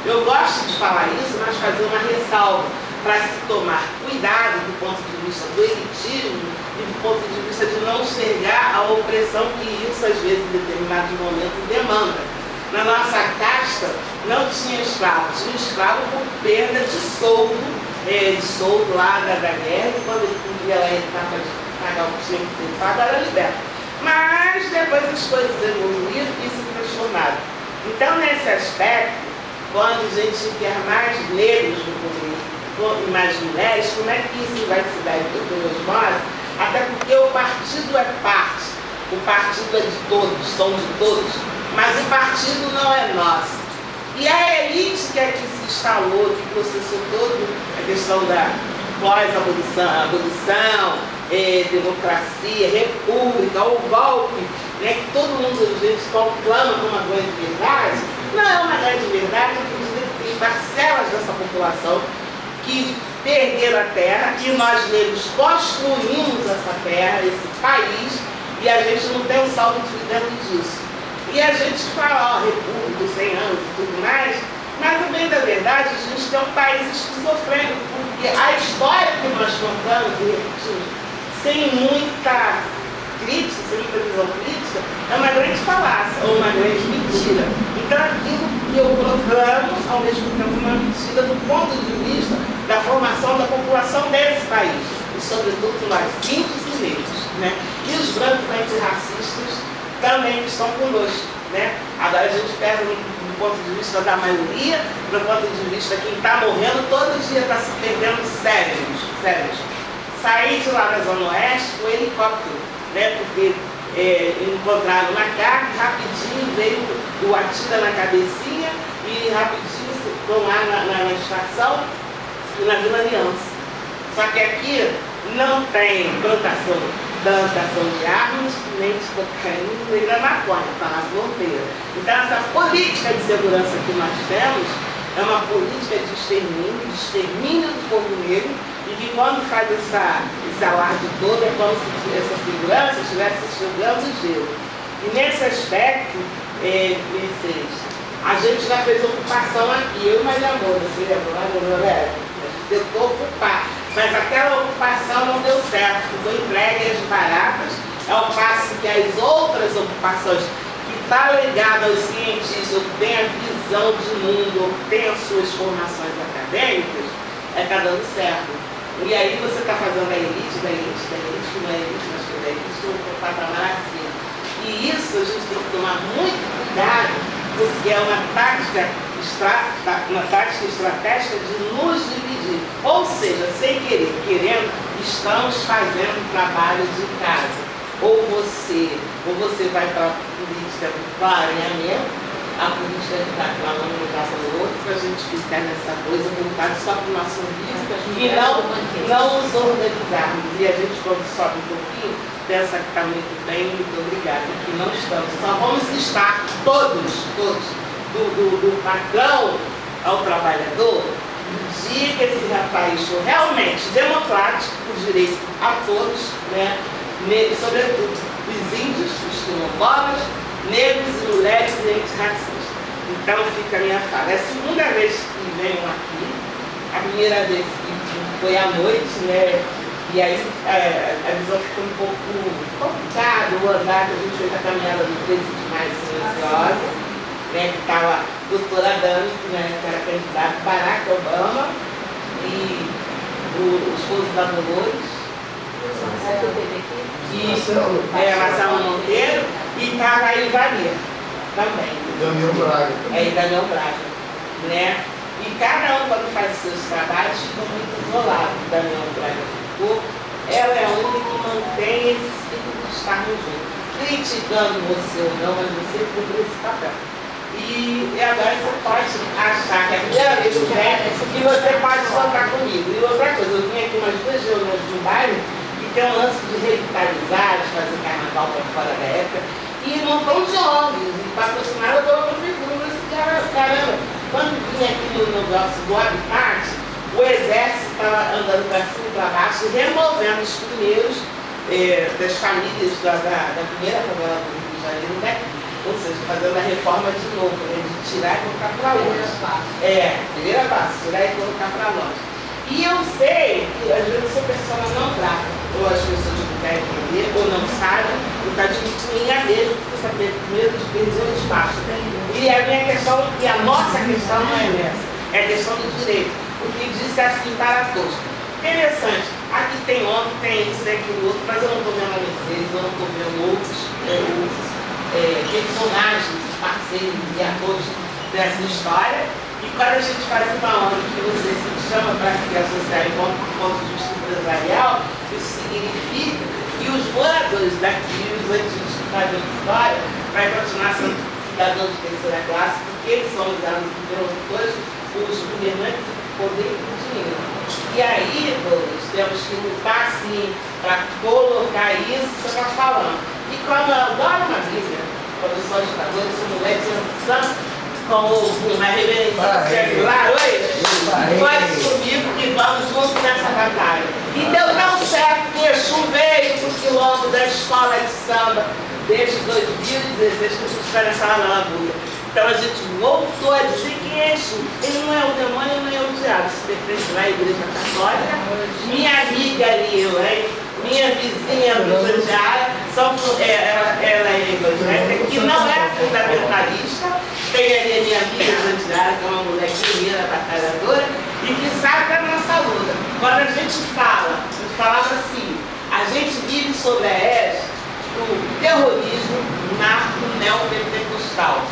Eu gosto de falar isso, mas fazer uma ressalva para se tomar cuidado do ponto de vista do elitismo e do ponto de vista de não enxergar a opressão que isso às vezes em determinado momento demanda. Na nossa casta não tinha escravo, tinha escravo por perda de soldo lá da guerra, e quando ele podia lá entrar para pagar o que tinha que ter pago, era liberto. Mas depois as coisas evoluíram e se transformaram. Então, nesse aspecto, quando a gente quer mais negros no governo e mais mulheres, como é que isso vai se dar em todos nós? Até porque o partido é parte, o partido é de todos, são de todos, mas o partido não é nosso. E a elite que é que se instalou, que processou toda a questão da pós-abolição, democracia, república, o golpe, né, que todo mundo a gente conclama como uma grande verdade, não é uma grande verdade, porque tem parcelas dessa população que perderam a terra e nós negros construímos essa terra, esse país, e a gente não tem um saldo de dentro disso. E a gente fala, ó, república, 100 anos e tudo mais, mas a bem da verdade, a gente tem um país esquizofrênico, porque a história que nós contamos e repetimos, sem muita crítica, sem muita visão crítica, é uma grande falácia, ou uma grande mentira. Então aquilo que eu proclamo, ao mesmo tempo uma mentira do ponto de vista da formação da população desse país, e sobretudo nós, índios e negros, né? E os brancos antirracistas também estão conosco, né? Agora a gente pega do ponto de vista da maioria, do ponto de vista de quem está morrendo, todo dia está se perdendo cérebros. Saí de lá da Zona Oeste com helicóptero, né? Porque encontraram uma carga, rapidinho veio o atira na cabecinha e rapidinho estão lá na estação e na Vila Aliança. Só que aqui não tem plantação de armas, nem de cocaína, nem da maconha, está na fronteira. Então essa política de segurança que nós temos é uma política de extermínio do povo negro, e que quando faz esse alarde todo é como se essa segurança estivesse chegando gelo. E nesse aspecto, a gente já fez ocupação aqui, eu e Maria Moura, você lembra, Maria? A gente tentou ocupar, mas aquela ocupação não deu certo, ficou entregue às baratas, ao passo que as outras ocupações que está ligada aos cientistas, que têm a visão de mundo, que têm as suas formações acadêmicas, está dando certo. E aí você está fazendo a elite, que não é elite, mas que é da elite, um patamar acima. E isso a gente tem que tomar muito cuidado, porque é uma tática estratégica de nos dividir. Ou seja, sem querer, querendo, estamos fazendo trabalho de casa. Ou você vai para a política do clareamento, a política de estar clamando no caso do outro, para a gente ficar nessa coisa voltada só para o nosso umbigo e não nos organizarmos. E a gente, quando sobe um pouquinho, pensa que está muito bem, muito obrigada, que não estamos. Só vamos estar todos, do patrão ao trabalhador, no dia que esse país for realmente democrático, por direito a todos, né? Sobretudo os índios, os quilombolas, negros e mulheres e antirracistas. Então fica a minha fala. É a segunda vez que venho aqui, a primeira vez que foi à noite, né? E aí a visão ficou um pouco complicada, o andar que a gente fez a caminhada do presídio mais silenciosa, né? Que estava a doutora Dani, né, que era candidata Barack Obama, e o esposo da Dolores. Isso, Marcelo Monteiro, e estava a Ivaria também. Daniel Braga. E Daniel Braga, né? E cada um, quando faz seus trabalhos, fica muito isolado. Daniel Braga ficou, ela é a única que mantém esse ciclo de estarmos juntos. Criticando você ou não, mas você cumpriu esse papel. E agora você pode achar que é a primeira vez que você pode contar comigo. E outra coisa, eu vim aqui umas 2 reuniões no bairro, tem um lance de revitalizar, de fazer carnaval para fora da época, e montão de ONGs, e patrocinaram pela prefeitura. Caramba, quando vinha aqui no negócio do Habitat, o exército estava andando para cima e para baixo, removendo os primeiros das famílias da primeira favela do Rio de Janeiro, né? Ou seja, fazendo a reforma de novo, né? De tirar e colocar para longe. Primeira passo, tirar e colocar para longe. E eu sei que às vezes essa pessoa não trata, ou as pessoas não querem entender, ou não sabem, ou está de mentirinha mesmo, porque você tem medo de perder o espaço. E a minha questão, e a nossa questão não é essa, é a questão do direito, porque disse assim para todos. Interessante, aqui tem homem, tem isso, tem aquilo outro, mas eu não estou vendo a Mercedes, eu não estou vendo outros personagens, parceiros e atores dessa história. E quando a gente faz uma ONG que você se chama para se associar em ponto de vista empresarial, isso significa que os moradores daqui, os antigos que fazem história, vai continuar sendo cidadãos de terceira classe, porque eles são usados pelos os governantes de poder e dinheiro. E aí, nós temos que lutar sim para colocar isso que você está falando. E como eu adoro uma Bíblia, quando eu sou ditador, eu sou mulher de santo, com uma reverência secular, pode comigo que vamos juntos nessa batalha. E deu tão certo que o Exu veio pro quilombo da escola de samba desde 2016 que a gente está nessa labuta. Então a gente voltou a dizer que Exu, ele não é o demônio, não é o diabo. Se pertence lá à Igreja Católica. Minha amiga ali, minha vizinha Josiara, ela é evangélica, que não é fundamentalista. Tem ali a minha amiga Josiara, que é uma mulher guerreira, batalhadora, e que sabe da nossa luta. Quando a gente falava assim, a gente vive sob a égide do terrorismo narco-neopentecostal.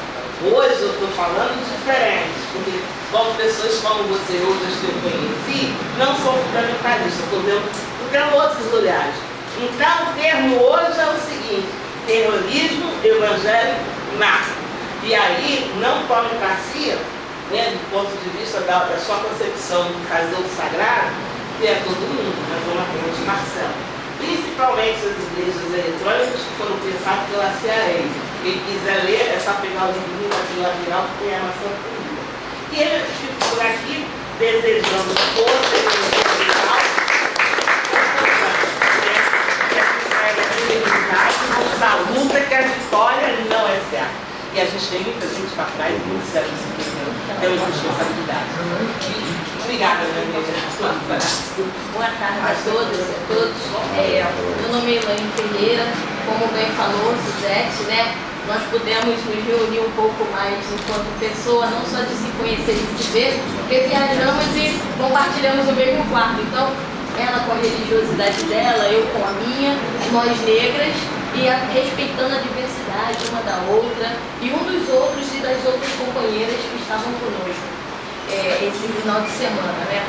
Hoje eu estou falando diferente, porque como pessoas como você e outras que eu conheci, não são fundamentalistas, estou vendo outros olhares. Então o termo hoje é o seguinte, terrorismo evangélico narco. E aí não tome parcia, né, do ponto de vista da sua concepção de fazer o sagrado, que é todo mundo, nós vamos apenas parcela. Principalmente as igrejas eletrônicas que foram pensadas pela CIA. Quem quiser ler, é só pegar o livrinho aqui lateral que tem a nossa comida. E eu fico por aqui desejando força e energia essa luta que a vitória não é certa. E a gente tem muita gente para trás e muito sério nesse problema. Temos responsabilidade. Obrigada, minha amiga. Boa tarde a todas e a todos. Meu nome é Elaine Ferreira. Como bem falou Suzete, né? Nós pudemos nos reunir um pouco mais enquanto pessoa, não só de se conhecer e se ver, porque viajamos e compartilhamos o mesmo quarto. Então, ela com a religiosidade dela, eu com a minha, nós negras, e respeitando a diversidade uma da outra, e um dos outros e das outras companheiras que estavam conosco esse final de semana, né?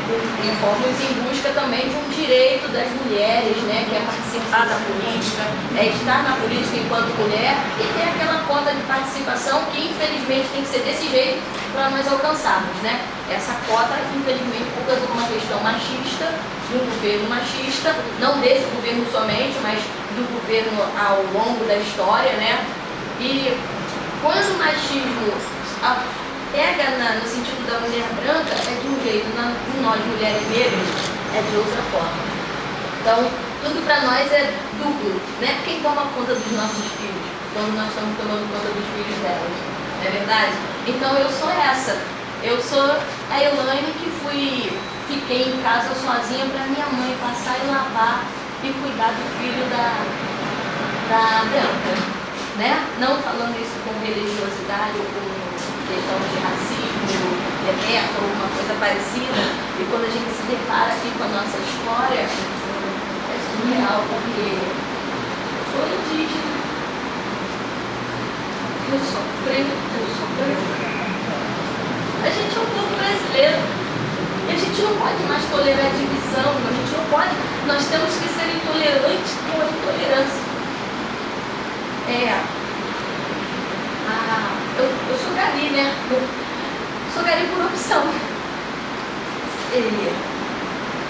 Fomos em busca também de um direito das mulheres, né? Que é participar da política, estar na política enquanto mulher e ter aquela cota de participação que infelizmente tem que ser desse jeito para nós alcançarmos, né? Essa cota, infelizmente, por causa de uma questão machista, de um governo machista, não desse governo somente, mas do governo ao longo da história, né? E quando o machismo pega no sentido da mulher branca, é de um jeito, nós mulheres negras é de outra forma. Então, tudo para nós é duplo, né? Quem toma conta dos nossos filhos, quando nós estamos tomando conta dos filhos delas, não é verdade? Então eu sou essa, eu sou a Elaine que fiquei em casa sozinha para minha mãe passar e lavar e cuidar do filho da Bianca, né? Não falando isso com religiosidade ou com questão de racismo, ou alguma coisa parecida, e quando a gente se depara aqui com a nossa história, é surreal, porque eu sou indígena, eu sou preta. A gente é um povo brasileiro, e a gente não pode mais tolerar divisão, a gente não pode, nós temos que ser intolerantes com a intolerância. Eu sou gari, né? Sou gari por opção.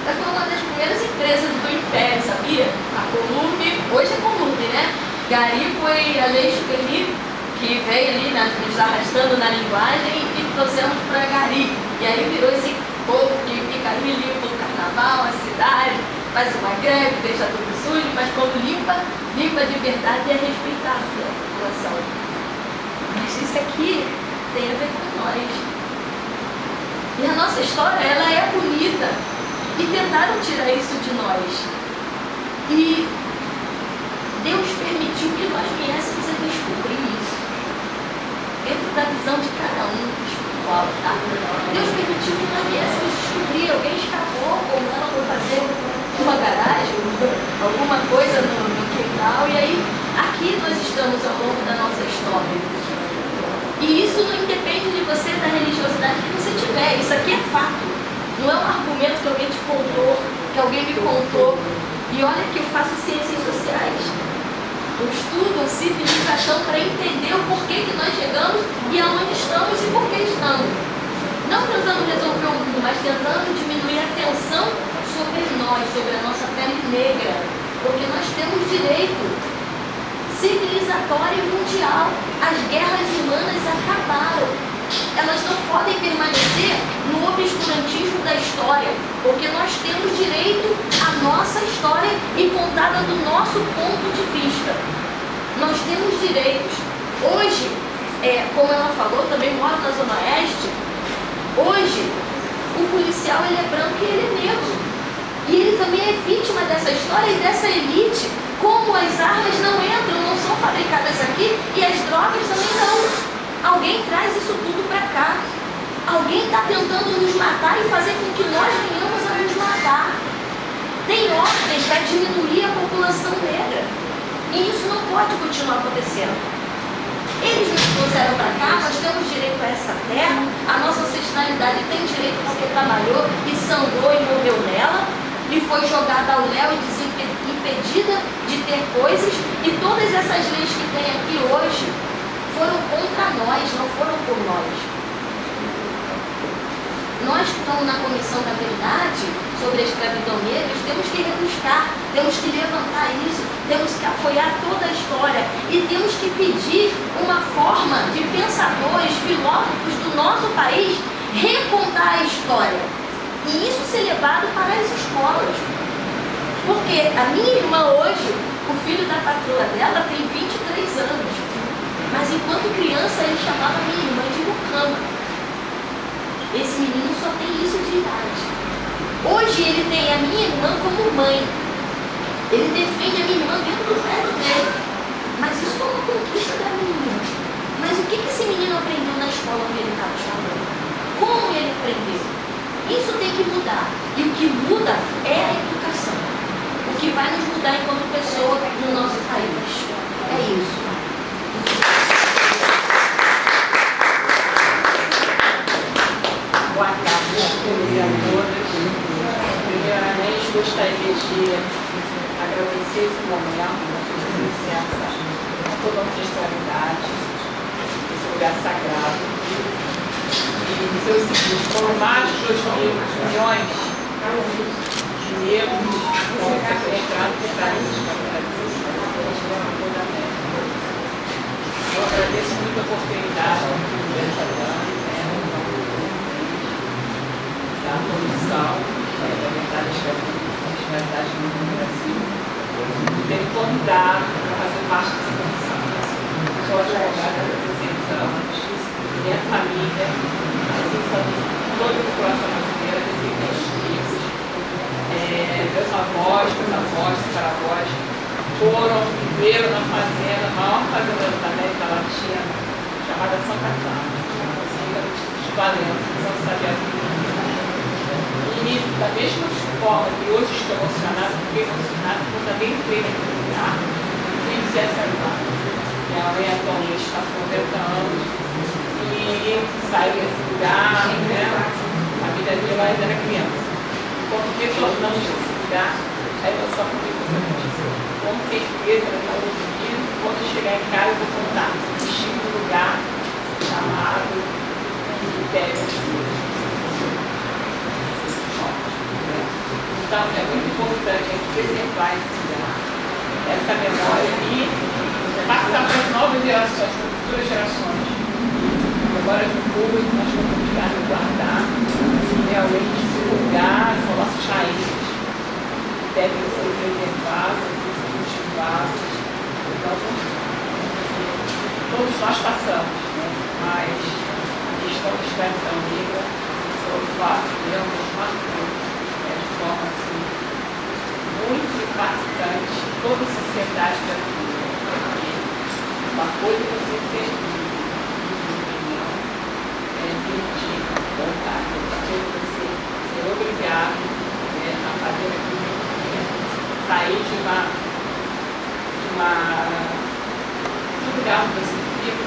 Foi uma das primeiras empresas do Império, sabia? A Columbe, hoje é Columbe, né? Gari foi a Lei Chupeli, que veio ali, nos arrastando na linguagem e trouxemos para Gari. E aí virou esse povo que fica ali, limpa o carnaval, a cidade, faz uma greve, deixa tudo sujo, mas quando limpa de verdade é respeitar a população. Mas isso aqui tem a ver com nós. E a nossa história, ela é bonita. E tentaram tirar isso de nós. E Deus permitiu que nós viéssemos a descobrir isso. Dentro da visão de cada um espiritual, tá? Deus permitiu que nós viéssemos descobrir. Alguém escapou, ou não, foi fazer uma garagem, alguma coisa no quintal. E aí, aqui nós estamos ao longo da nossa história. E isso não independe de você, da religiosidade que você tiver. Isso aqui é fato. Não é um argumento que alguém te contou, que alguém me contou. E olha que eu faço ciências sociais. Eu estudo civilização para entender o porquê que nós chegamos e aonde estamos e por que estamos. Não tentando resolver o mundo, mas tentando diminuir a tensão sobre nós, sobre a nossa pele negra. Porque nós temos direito civilizatória e mundial. As guerras humanas acabaram. Elas não podem permanecer no obscurantismo da história, porque nós temos direito a nossa história e contada do nosso ponto de vista. Nós temos direitos. Hoje, como ela falou, também moro na Zona Oeste, hoje o policial ele é branco e ele é negro. E ele também é vítima dessa história e dessa elite. Como as armas não entram, não são fabricadas aqui e as drogas também não. Alguém traz isso tudo para cá. Alguém está tentando nos matar e fazer com que nós venhamos a nos matar. Tem ordens para diminuir a população negra. E isso não pode continuar acontecendo. Eles nos trouxeram para cá, nós temos direito a essa terra, a nossa ancestralidade tem direito porque trabalhou e sangrou e morreu nela, e foi jogada ao léu e impedida de ter coisas, e todas essas leis que tem aqui hoje foram contra nós, não foram por nós. Nós que estamos na Comissão da Verdade sobre a escravidão negra, temos que rebuscar, temos que levantar isso, temos que apoiar toda a história e temos que pedir uma forma de pensadores, filósofos do nosso país recontar a história e isso ser levado para as escolas. Porque a minha irmã hoje, o filho da patroa dela tem 23 anos, mas enquanto criança ele chamava minha irmã de Mucama. Esse menino só tem isso de idade. Hoje ele tem a minha irmã como mãe. Ele defende a minha irmã dentro do prédio dele. Mas isso foi uma conquista da minha irmã. Mas o que esse menino aprendeu na escola onde ele estava estudando? Como ele aprendeu? Isso tem que mudar. E o que muda é a educação. O que vai nos mudar enquanto pessoa no nosso país. É isso. Boa tarde a todas. Primeiramente, gostaria de agradecer esse momento, de licença a toda a ancestralidade, esse lugar sagrado. E dizer o seguinte: foram mais de 2 milhões de negros que foram sequestrados por países capitalistas em toda a América. Eu agradeço muito a oportunidade da Comissão da Verdade no Brasil, de ter me convidado para fazer parte dessa comissão. Sou advogada há 300 anos, minha família, assim como toda a população brasileira, descendentes negros, meus avós, tataravós, viveram na fazenda, a maior fazenda da América Latina, chamada São Caetano, de Valença, São Xavier. E da mesma forma que hoje estou emocionada, fiquei emocionada, porque também entrei naquele lugar, sem ser essa irmã. Minha mãe atualmente está com 90 anos e saiu desse lugar, né? A vida dele mais era criança. Quando retornamos desse lugar, a emoção foi muito grande. Com certeza, ela está ouvindo, quando chegar em casa, eu vou contar um tipo de lugar chamado Império. Então, é muito importante a gente preservar essa memória e passar para as novas gerações, para as futuras gerações. Agora, no público, nós vamos obrigar a guardar, realmente divulgar as nossas raízes, devem ser preservadas, cultivadas. Então, todos nós passamos, né? Mas a questão da escravidão negra foi o fato de nos marcar de forma assim, muito impactante toda a sociedade brasileira. Uma coisa que você fez, na minha opinião, é de vontade, outra coisa você ser obrigado a fazer aquilo, sair de um lugar onde você fica,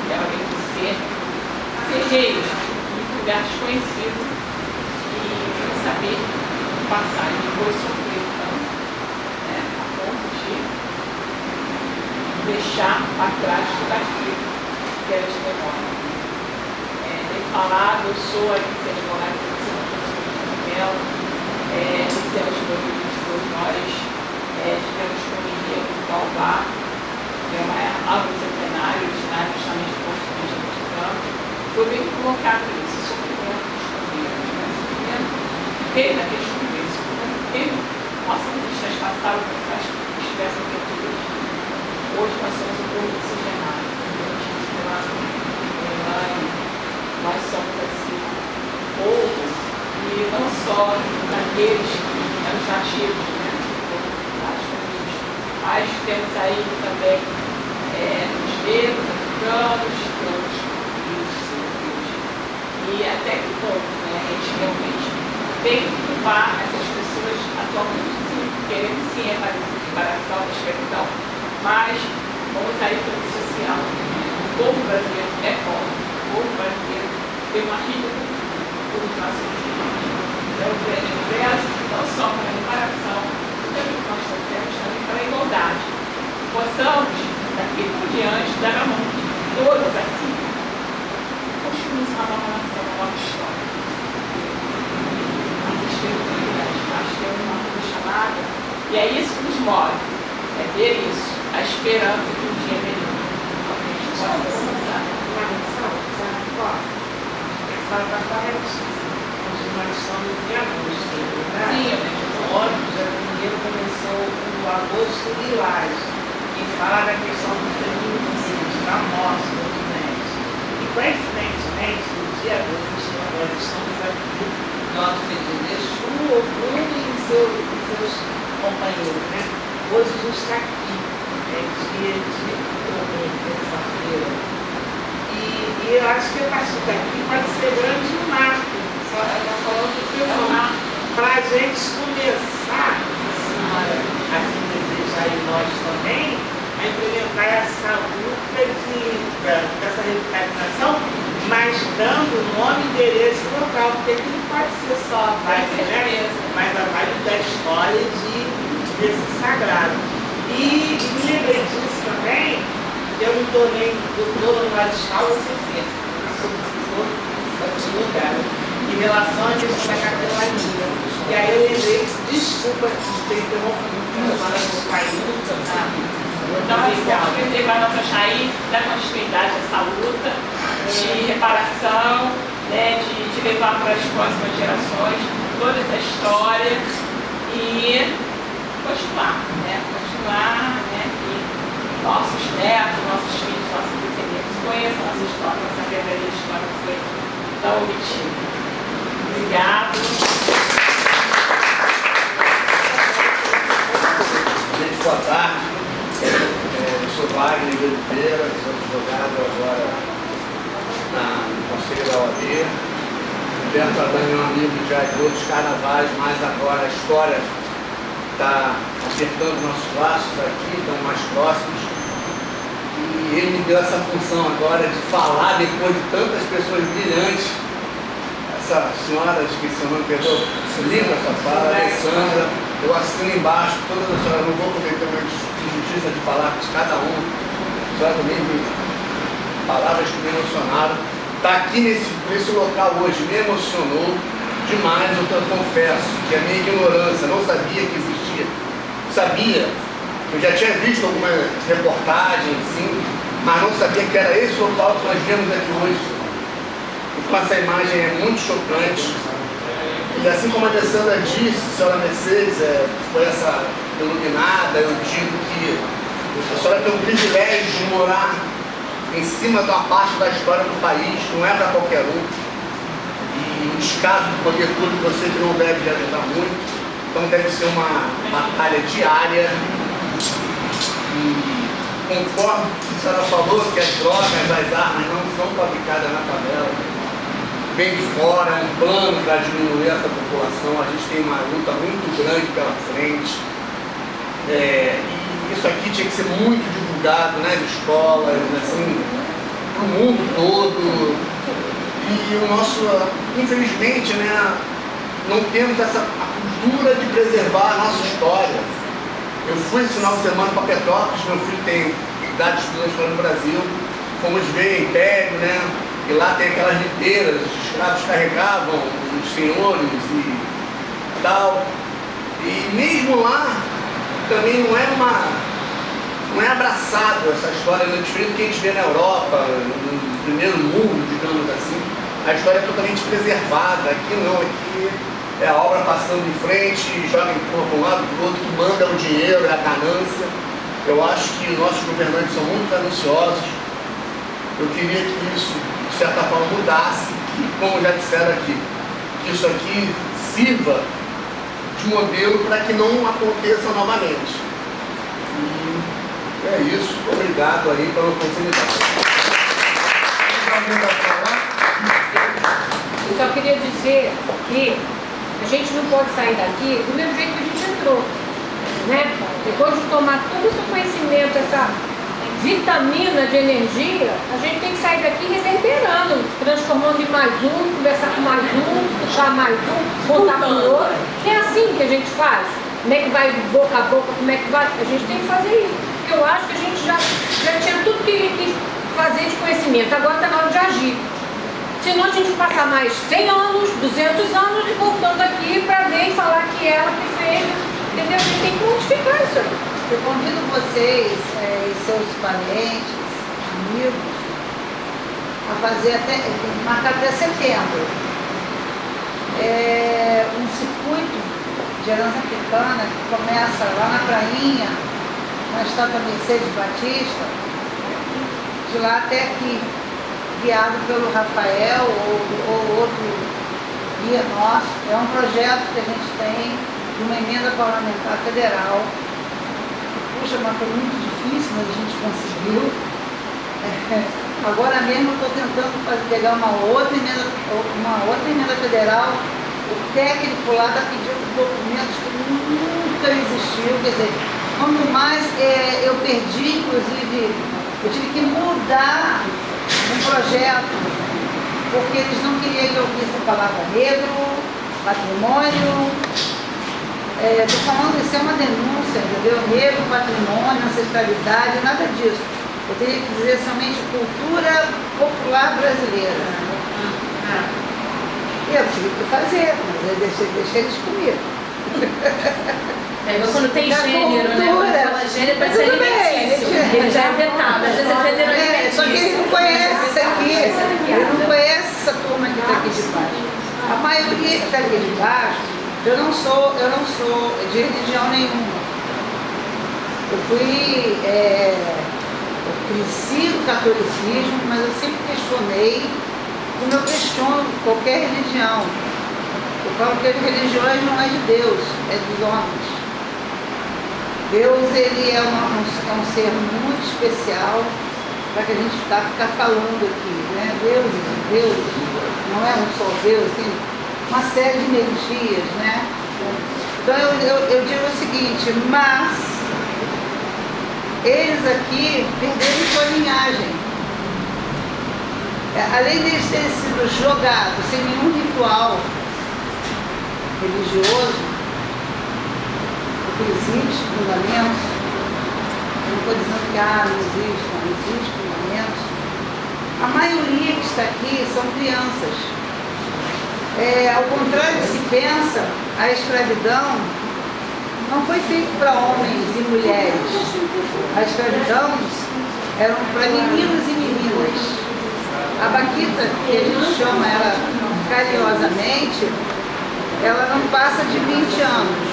realmente ser guerreiro, um lugar desconhecido. Saber passar e depois sofrer tanto, né, a ponto de deixar para trás tudo aquilo que era de memória. Tem falado, eu sou a advogada que você não tem dela, nos anos 2022 nós tivemos comigo no Baobá, que é uma árvore centenária, originária justamente do português mexicano. Foi bem colocado isso, sofrimento dos primeiros, né? Veio naquele chuveiro, teve falo que acho que estivesse aqui hoje nós somos um povo oxigenado. Nós somos assim, povos, e não só daqueles os nativos, né? Mas temos aí também os negros, africanos, todos e até que ponto, né? A gente realmente tem que culpar essas pessoas atualmente, querendo sim reparação, escravidão, mas vamos aí para o social. O povo brasileiro é pobre, o povo brasileiro tem uma rica cultura dos nossos filhos. Então, eu peço não só para a reparação, também nós temos também para a igualdade. Possamos, daqui por diante, dar a mão de todas assim, construirmos uma nova nação, uma nova história. Nós temos uma coisa chamada, e é isso que nos move, é ver isso, a esperança de um dia melhor. Nós somos em agosto, verdade? Sim, o ônibus primeiro começou o agosto lilás, que fala da questão do feminicídio, da morte dos netos. E coincidentemente, no dia 12, nós estamos aqui, nosso ministro, o Bruno e seus companheiros, né? Hoje a gente está aqui, dia de terça-feira. E eu acho que a partir daqui pode ser grande um marco. Está falando do personagem, para a gente começar, assim desejar e nós também, a implementar essa luta dessa revitalização, mas dando nome, endereço e local, porque aqui não pode ser só a vibe, né? Mas a vibe da história desse sagrado. E me lembrei disso também, eu me tornei doutora no Marechal Cefeiro, sou de lugar, em relação à questão da capelania. E aí eu lembrei, desculpa ter interrompido, agora eu vou cair. Então, a gente vai nossa aí da continuidade dessa luta de reparação, né, de levar para as próximas gerações toda essa história e continuar, né, que nossos netos, nossos filhos, nossos descendentes conheçam a nossa história, nossa verdadeira história que foi tão obtida. Obrigado. Gente, boa tarde. Eu sou Wagner de Oliveira, sou advogado agora no Conselho da OAB. Estou trabalhando meu amigo já de outros carnavais, mas agora a história está apertando nossos laços aqui, estão mais próximos. E ele me deu essa função agora de falar depois de tantas pessoas brilhantes. Essa senhora, esqueci o nome, perdoa, linda essa fala, Alessandra, eu assino embaixo, todas as senhoras, não vou cometer uma injustiça de falar de cada um, a senhora também palavras que me emocionaram. Estar aqui nesse local hoje me emocionou demais, eu confesso que a minha ignorância, não sabia que existia, sabia, eu já tinha visto algumas reportagens, sim, mas não sabia que era esse local que nós vemos aqui hoje. Então essa imagem é muito chocante. E assim como a Alessandra disse, a senhora Mercedes foi essa iluminada, eu digo que a senhora tem o privilégio de morar em cima de uma parte da história do país, não é para qualquer um. E o descaso do poder público você que não deve ajudar muito, então deve ser uma batalha diária. E concordo com o que a senhora falou, que as drogas, as armas não são fabricadas na favela. Vem de fora, é um plano para diminuir essa população, a gente tem uma luta muito grande pela frente. E isso aqui tinha que ser muito divulgado nas escolas, assim, para o mundo todo. E o nosso, infelizmente, né, não temos essa cultura de preservar a nossa história. Eu fui esse final de semana para Petrópolis, meu filho tem idade de estudante história no Brasil, fomos ver Império, né? E lá tem aquelas liteiras, os escravos carregavam os senhores e tal. E mesmo lá também não é abraçado essa história, não é diferente do que a gente vê na Europa, no primeiro mundo, digamos assim. A história é totalmente preservada. Aqui não, aqui é a obra passando em frente e joga empurra para um lado para o outro, que manda o dinheiro, é a ganância. Eu acho que nossos governantes são muito gananciosos. Eu queria que isso, de certa forma, mudasse, e como já disseram aqui, que isso aqui sirva de modelo para que não aconteça novamente. E é isso. Obrigado aí pela oportunidade. Eu só queria dizer que a gente não pode sair daqui do mesmo jeito que a gente entrou, né? Depois de tomar todo esse conhecimento, essa vitamina de energia, a gente tem que sair daqui reverberando, transformando em mais um, conversar com mais um, puxar mais um, contar com o outro. É assim que a gente faz. Como é que vai boca a boca, como é que vai? A gente tem que fazer isso. Porque eu acho que a gente já tinha tudo que ele quis fazer de conhecimento. Agora está na hora de agir. Senão a gente vai passar mais 100 anos, 200 anos e voltando aqui para ver e falar que ela que fez. Entendeu? A gente tem que modificar isso aí. Eu convido vocês e seus parentes, amigos, a fazer marcar até setembro. Um circuito de herança africana que começa lá na prainha, na estátua Mercedes Batista, de lá até aqui, guiado pelo Rafael ou outro guia nosso. É um projeto que a gente tem de uma emenda parlamentar federal. Puxa, mas foi muito difícil, mas a gente conseguiu. Agora mesmo eu estou tentando pegar uma outra emenda federal. O técnico lá está pedindo documentos que nunca existiu. Quer dizer, quanto mais eu perdi, inclusive, eu tive que mudar um projeto, porque eles não queriam que eu visse a palavra negro, patrimônio. Estou falando, isso é uma denúncia, entendeu? Negro, patrimônio, ancestralidade, nada disso. Eu teria que dizer somente cultura popular brasileira. E eu tive que fazer, mas eu deixei eles comigo. Quando tem gênero, né? Quando fala gênero, pode ser alimentício. Ele já é vetado, às vezes é gênero alimentício. Só que ele não conhece isso aqui. Ele não conhece essa turma que está aqui de baixo. A maioria que está aqui de baixo, eu não sou de religião nenhuma. Eu cresci no catolicismo, mas eu sempre questionei, como eu questiono qualquer religião. Eu falo que as religiões não é de Deus, é dos homens. Deus, ele é um ser muito especial para que a gente ficar falando aqui, né? Deus, não é um só Deus, tem uma série de energias, né? Então eu digo o seguinte, mas eles aqui perderam sua linhagem. Além deles terem sido jogados sem nenhum ritual religioso, porque existe fundamentos, eu não estou dizendo que não existe fundamentos. A maioria que está aqui são crianças. Ao contrário do que se pensa, a escravidão não foi feita para homens e mulheres. A escravidão era para meninos e meninas. A Baquita, que a gente chama ela carinhosamente, ela não passa de 20 anos.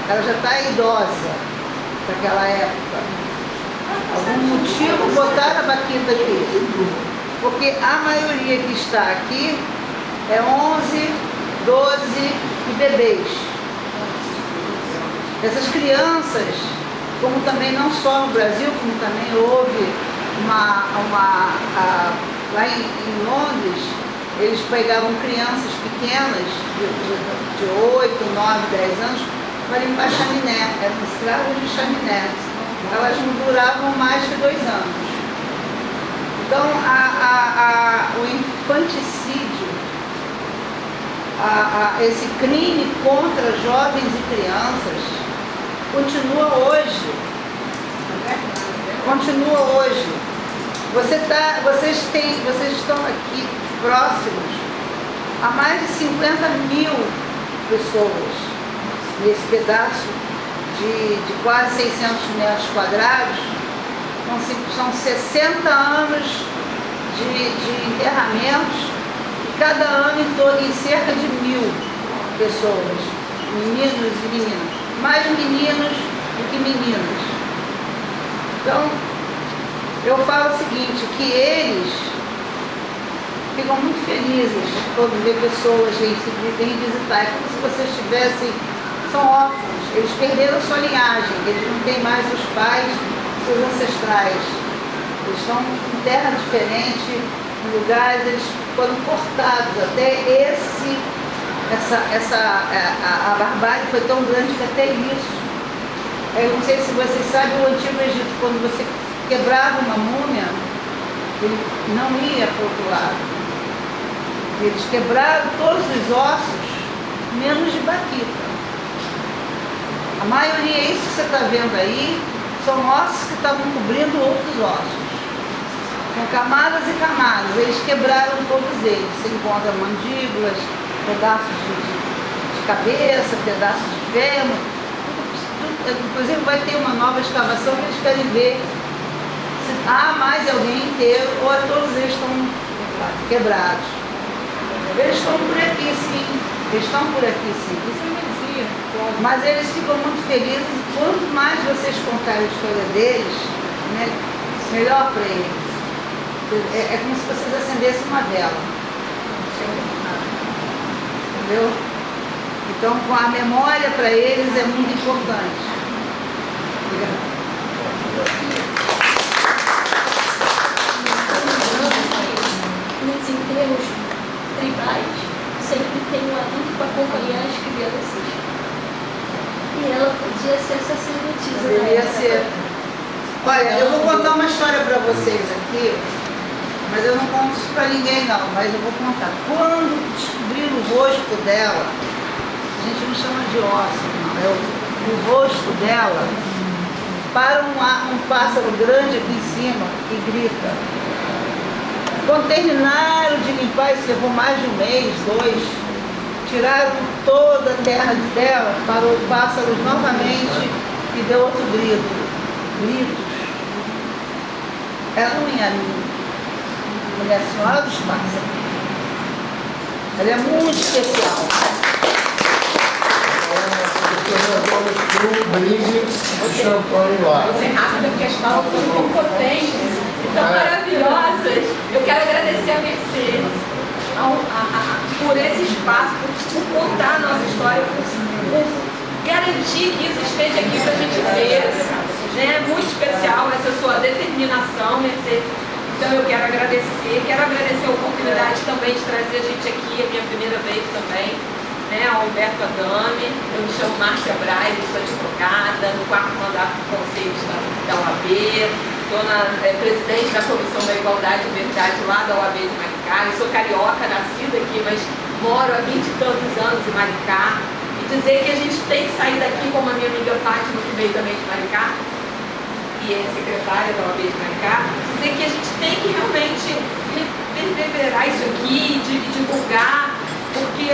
Ela já está idosa naquela época. Algum motivo botaram a Baquita aqui. Porque a maioria que está aqui é 11, 12 e bebês. Essas crianças, como também não só no Brasil, como também houve lá em Londres, eles pegavam crianças pequenas, de 8, 9, 10 anos, para limpar chaminé, eram escravos de chaminé. Elas não duravam mais que 2 anos. Então, o infanticídio, esse crime contra jovens e crianças, continua hoje. Vocês estão aqui próximos a mais de 50 mil pessoas nesse pedaço de quase 600 metros quadrados. São 60 anos de enterramentos, e cada ano em cerca de 1000. pessoas, meninos e meninas, mais meninos do que meninas. Então, eu falo o seguinte, que eles ficam muito felizes quando vê pessoas vêm visitar. É como se vocês tivessem, são órfãos, eles perderam sua linhagem, eles não têm mais os pais, seus ancestrais. Eles estão em terra diferente, em lugares, eles foram cortados. Até a barbárie foi tão grande que até isso. Eu não sei se vocês sabem, o Antigo Egito, quando você quebrava uma múmia, ele não ia para o outro lado. Eles quebraram todos os ossos, menos de baquita. A maioria, isso que você está vendo aí, são ossos que estavam cobrindo outros ossos. Com camadas e camadas. Eles quebraram todos eles. Você encontra mandíbulas, pedaços de cabeça, pedaços de fêmur. Inclusive vai ter uma nova escavação que eles querem ver se há mais alguém inteiro ou todos eles estão quebrados. Eles estão por aqui sim, eles estão por aqui sim. Mas eles ficam muito felizes, quanto mais vocês contarem a história deles, né, melhor para eles. É como se vocês acendessem uma vela. Entendeu? Então, a memória para eles é muito importante. Obrigada. Nos enterros tribais, sempre tem um adulto para acompanhar as crianças. E ela podia ser sacerdotisa. Deveria ser. Olha, eu vou contar uma história para vocês aqui, mas eu não conto isso para ninguém não, mas eu vou contar. Quando descobriram o rosto dela, a gente não chama de osso, não, é o rosto dela, para um pássaro grande aqui em cima e grita. Quando terminaram de limpar, isso levou mais de um mês, 2, tiraram toda a terra dela, parou o pássaro novamente e deu outro grito. Gritos. Ela não é a mulher senhora dos pássaros. Ela é muito especial. Um brinde de champanhe lá. Você rápida, porque as falas são tão potentes, tão maravilhosas. Eu quero agradecer a Mercedes por esse espaço, por contar a nossa história, por garantir que isso esteja aqui para a gente ver. É muito especial essa sua determinação, Mercedes. Então eu quero agradecer a oportunidade também de trazer a gente aqui, a minha primeira vez também, né, ao Humberto Adame. Eu me chamo Márcia Braz, eu sou advogada, no 4º mandato do Conselho da OAB, estou presidente da Comissão da Igualdade e Verdade lá da OAB de Maricá. Eu sou carioca, nascida aqui, mas moro há 20 e tantos anos em Maricá. E dizer que a gente tem que sair daqui, como a minha amiga Fátima, que veio também de Maricá, e é secretária da OAB de Maricá, dizer que a gente tem que realmente reverberar isso aqui, divulgar, porque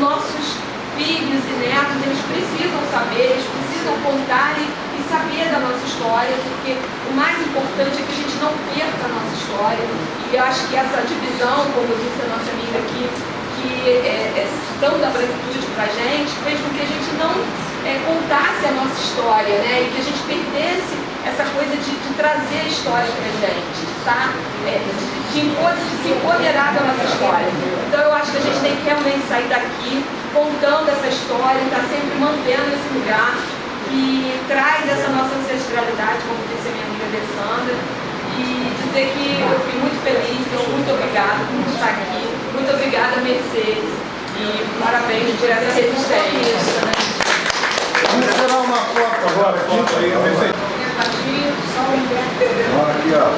nossos filhos e netos, eles precisam saber, eles precisam contar e saber da nossa história, porque o mais importante é que a gente não perca a nossa história. E eu acho que essa divisão, como disse a nossa amiga aqui, que é tão da branquitude pra gente, fez com que a gente não contasse a nossa história, né? E que a gente perdesse essa coisa de trazer a história pra gente, tá? De se empoderar da nossa história. Então eu acho que a gente tem que realmente sair daqui contando essa história, tá sempre mantendo esse lugar que traz essa nossa ancestralidade, como disse a minha amiga Alessandra, e dizer que eu fiquei muito feliz, então muito obrigada por estar aqui, muito obrigada Mercedes, e parabéns por essa resistência. Vamos tirar uma foto agora aqui. Olha aqui, ó.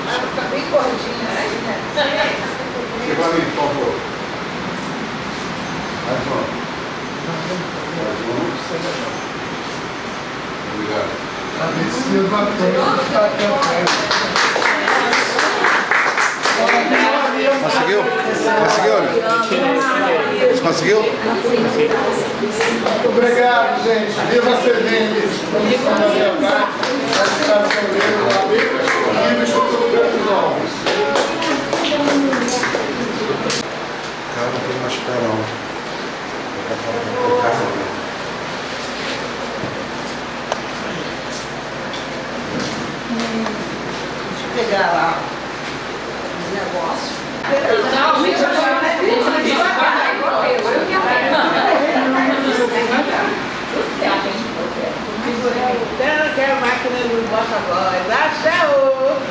Ela fica bem gordinha, né? Chega pra mim, por favor. Mais um. Obrigado. Conseguiu? Conseguiu? Conseguiu? Muito obrigado, gente. Viva a CVM. Comissão da Verdade. E o Instituto Campos Novos. Cara, não tem mais pé não. pegar lá os negócios. Até naquela máquina do bota-voz. Axé-o!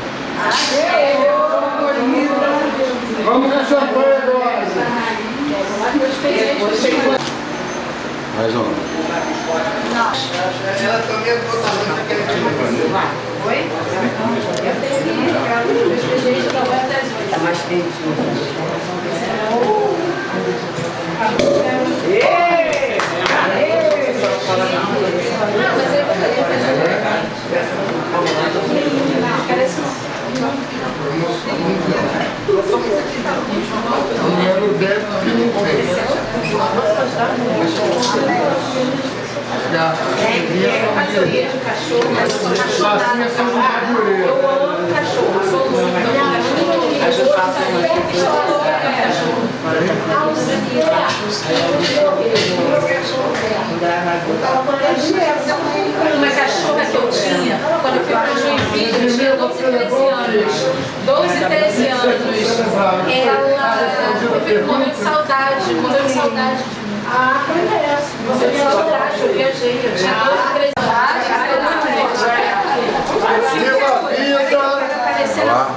Vamos com champanhe agora. Mais um. Ela também é totalmente aquele tipo. Oi? Eu tenho que ir para os expedientes da web das 8. Tá mais quente. Não, mas eu vou fazer. Número 10 que não tem. Passaria de cachorro, mas eu sou Passinhas são apaixonada. Eu amo cachorro, sou louca. Uma cachorra que eu tinha, quando eu fui para Joinville, eu tinha 12, 13 anos. 12, 13 anos. Ela teve um momento de saudade, Ah, conheço. Você tinha saudade, eu viajei, eu tinha 12, 13 anos. Viva a vida!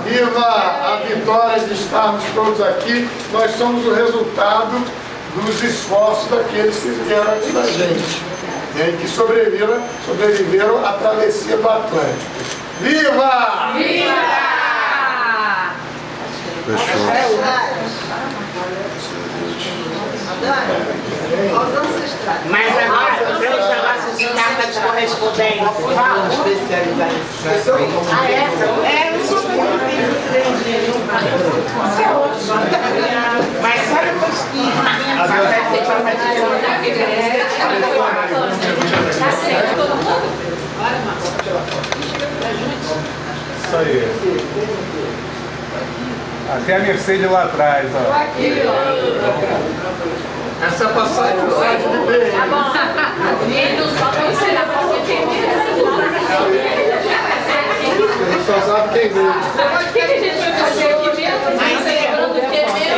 Viva a vitória de estarmos todos aqui. Nós somos o resultado dos esforços daqueles que vieram aqui da gente, né, e que sobreviveram à travessia do Atlântico. Viva! Viva! Fechou. Aos ancestrais. Mas agora, para os negócios de carta de correspondência, especializar nisso. Ah, é? É, não sou mas só depois que Isso aí. Até a Mercedes lá atrás, ó. Essa passagem do site de bem. Tá bom. Ele só vai ser na porta de Ele só sabe quem veio. O que a gente vai fazer aqui mesmo? Mas lembrando que é mesmo.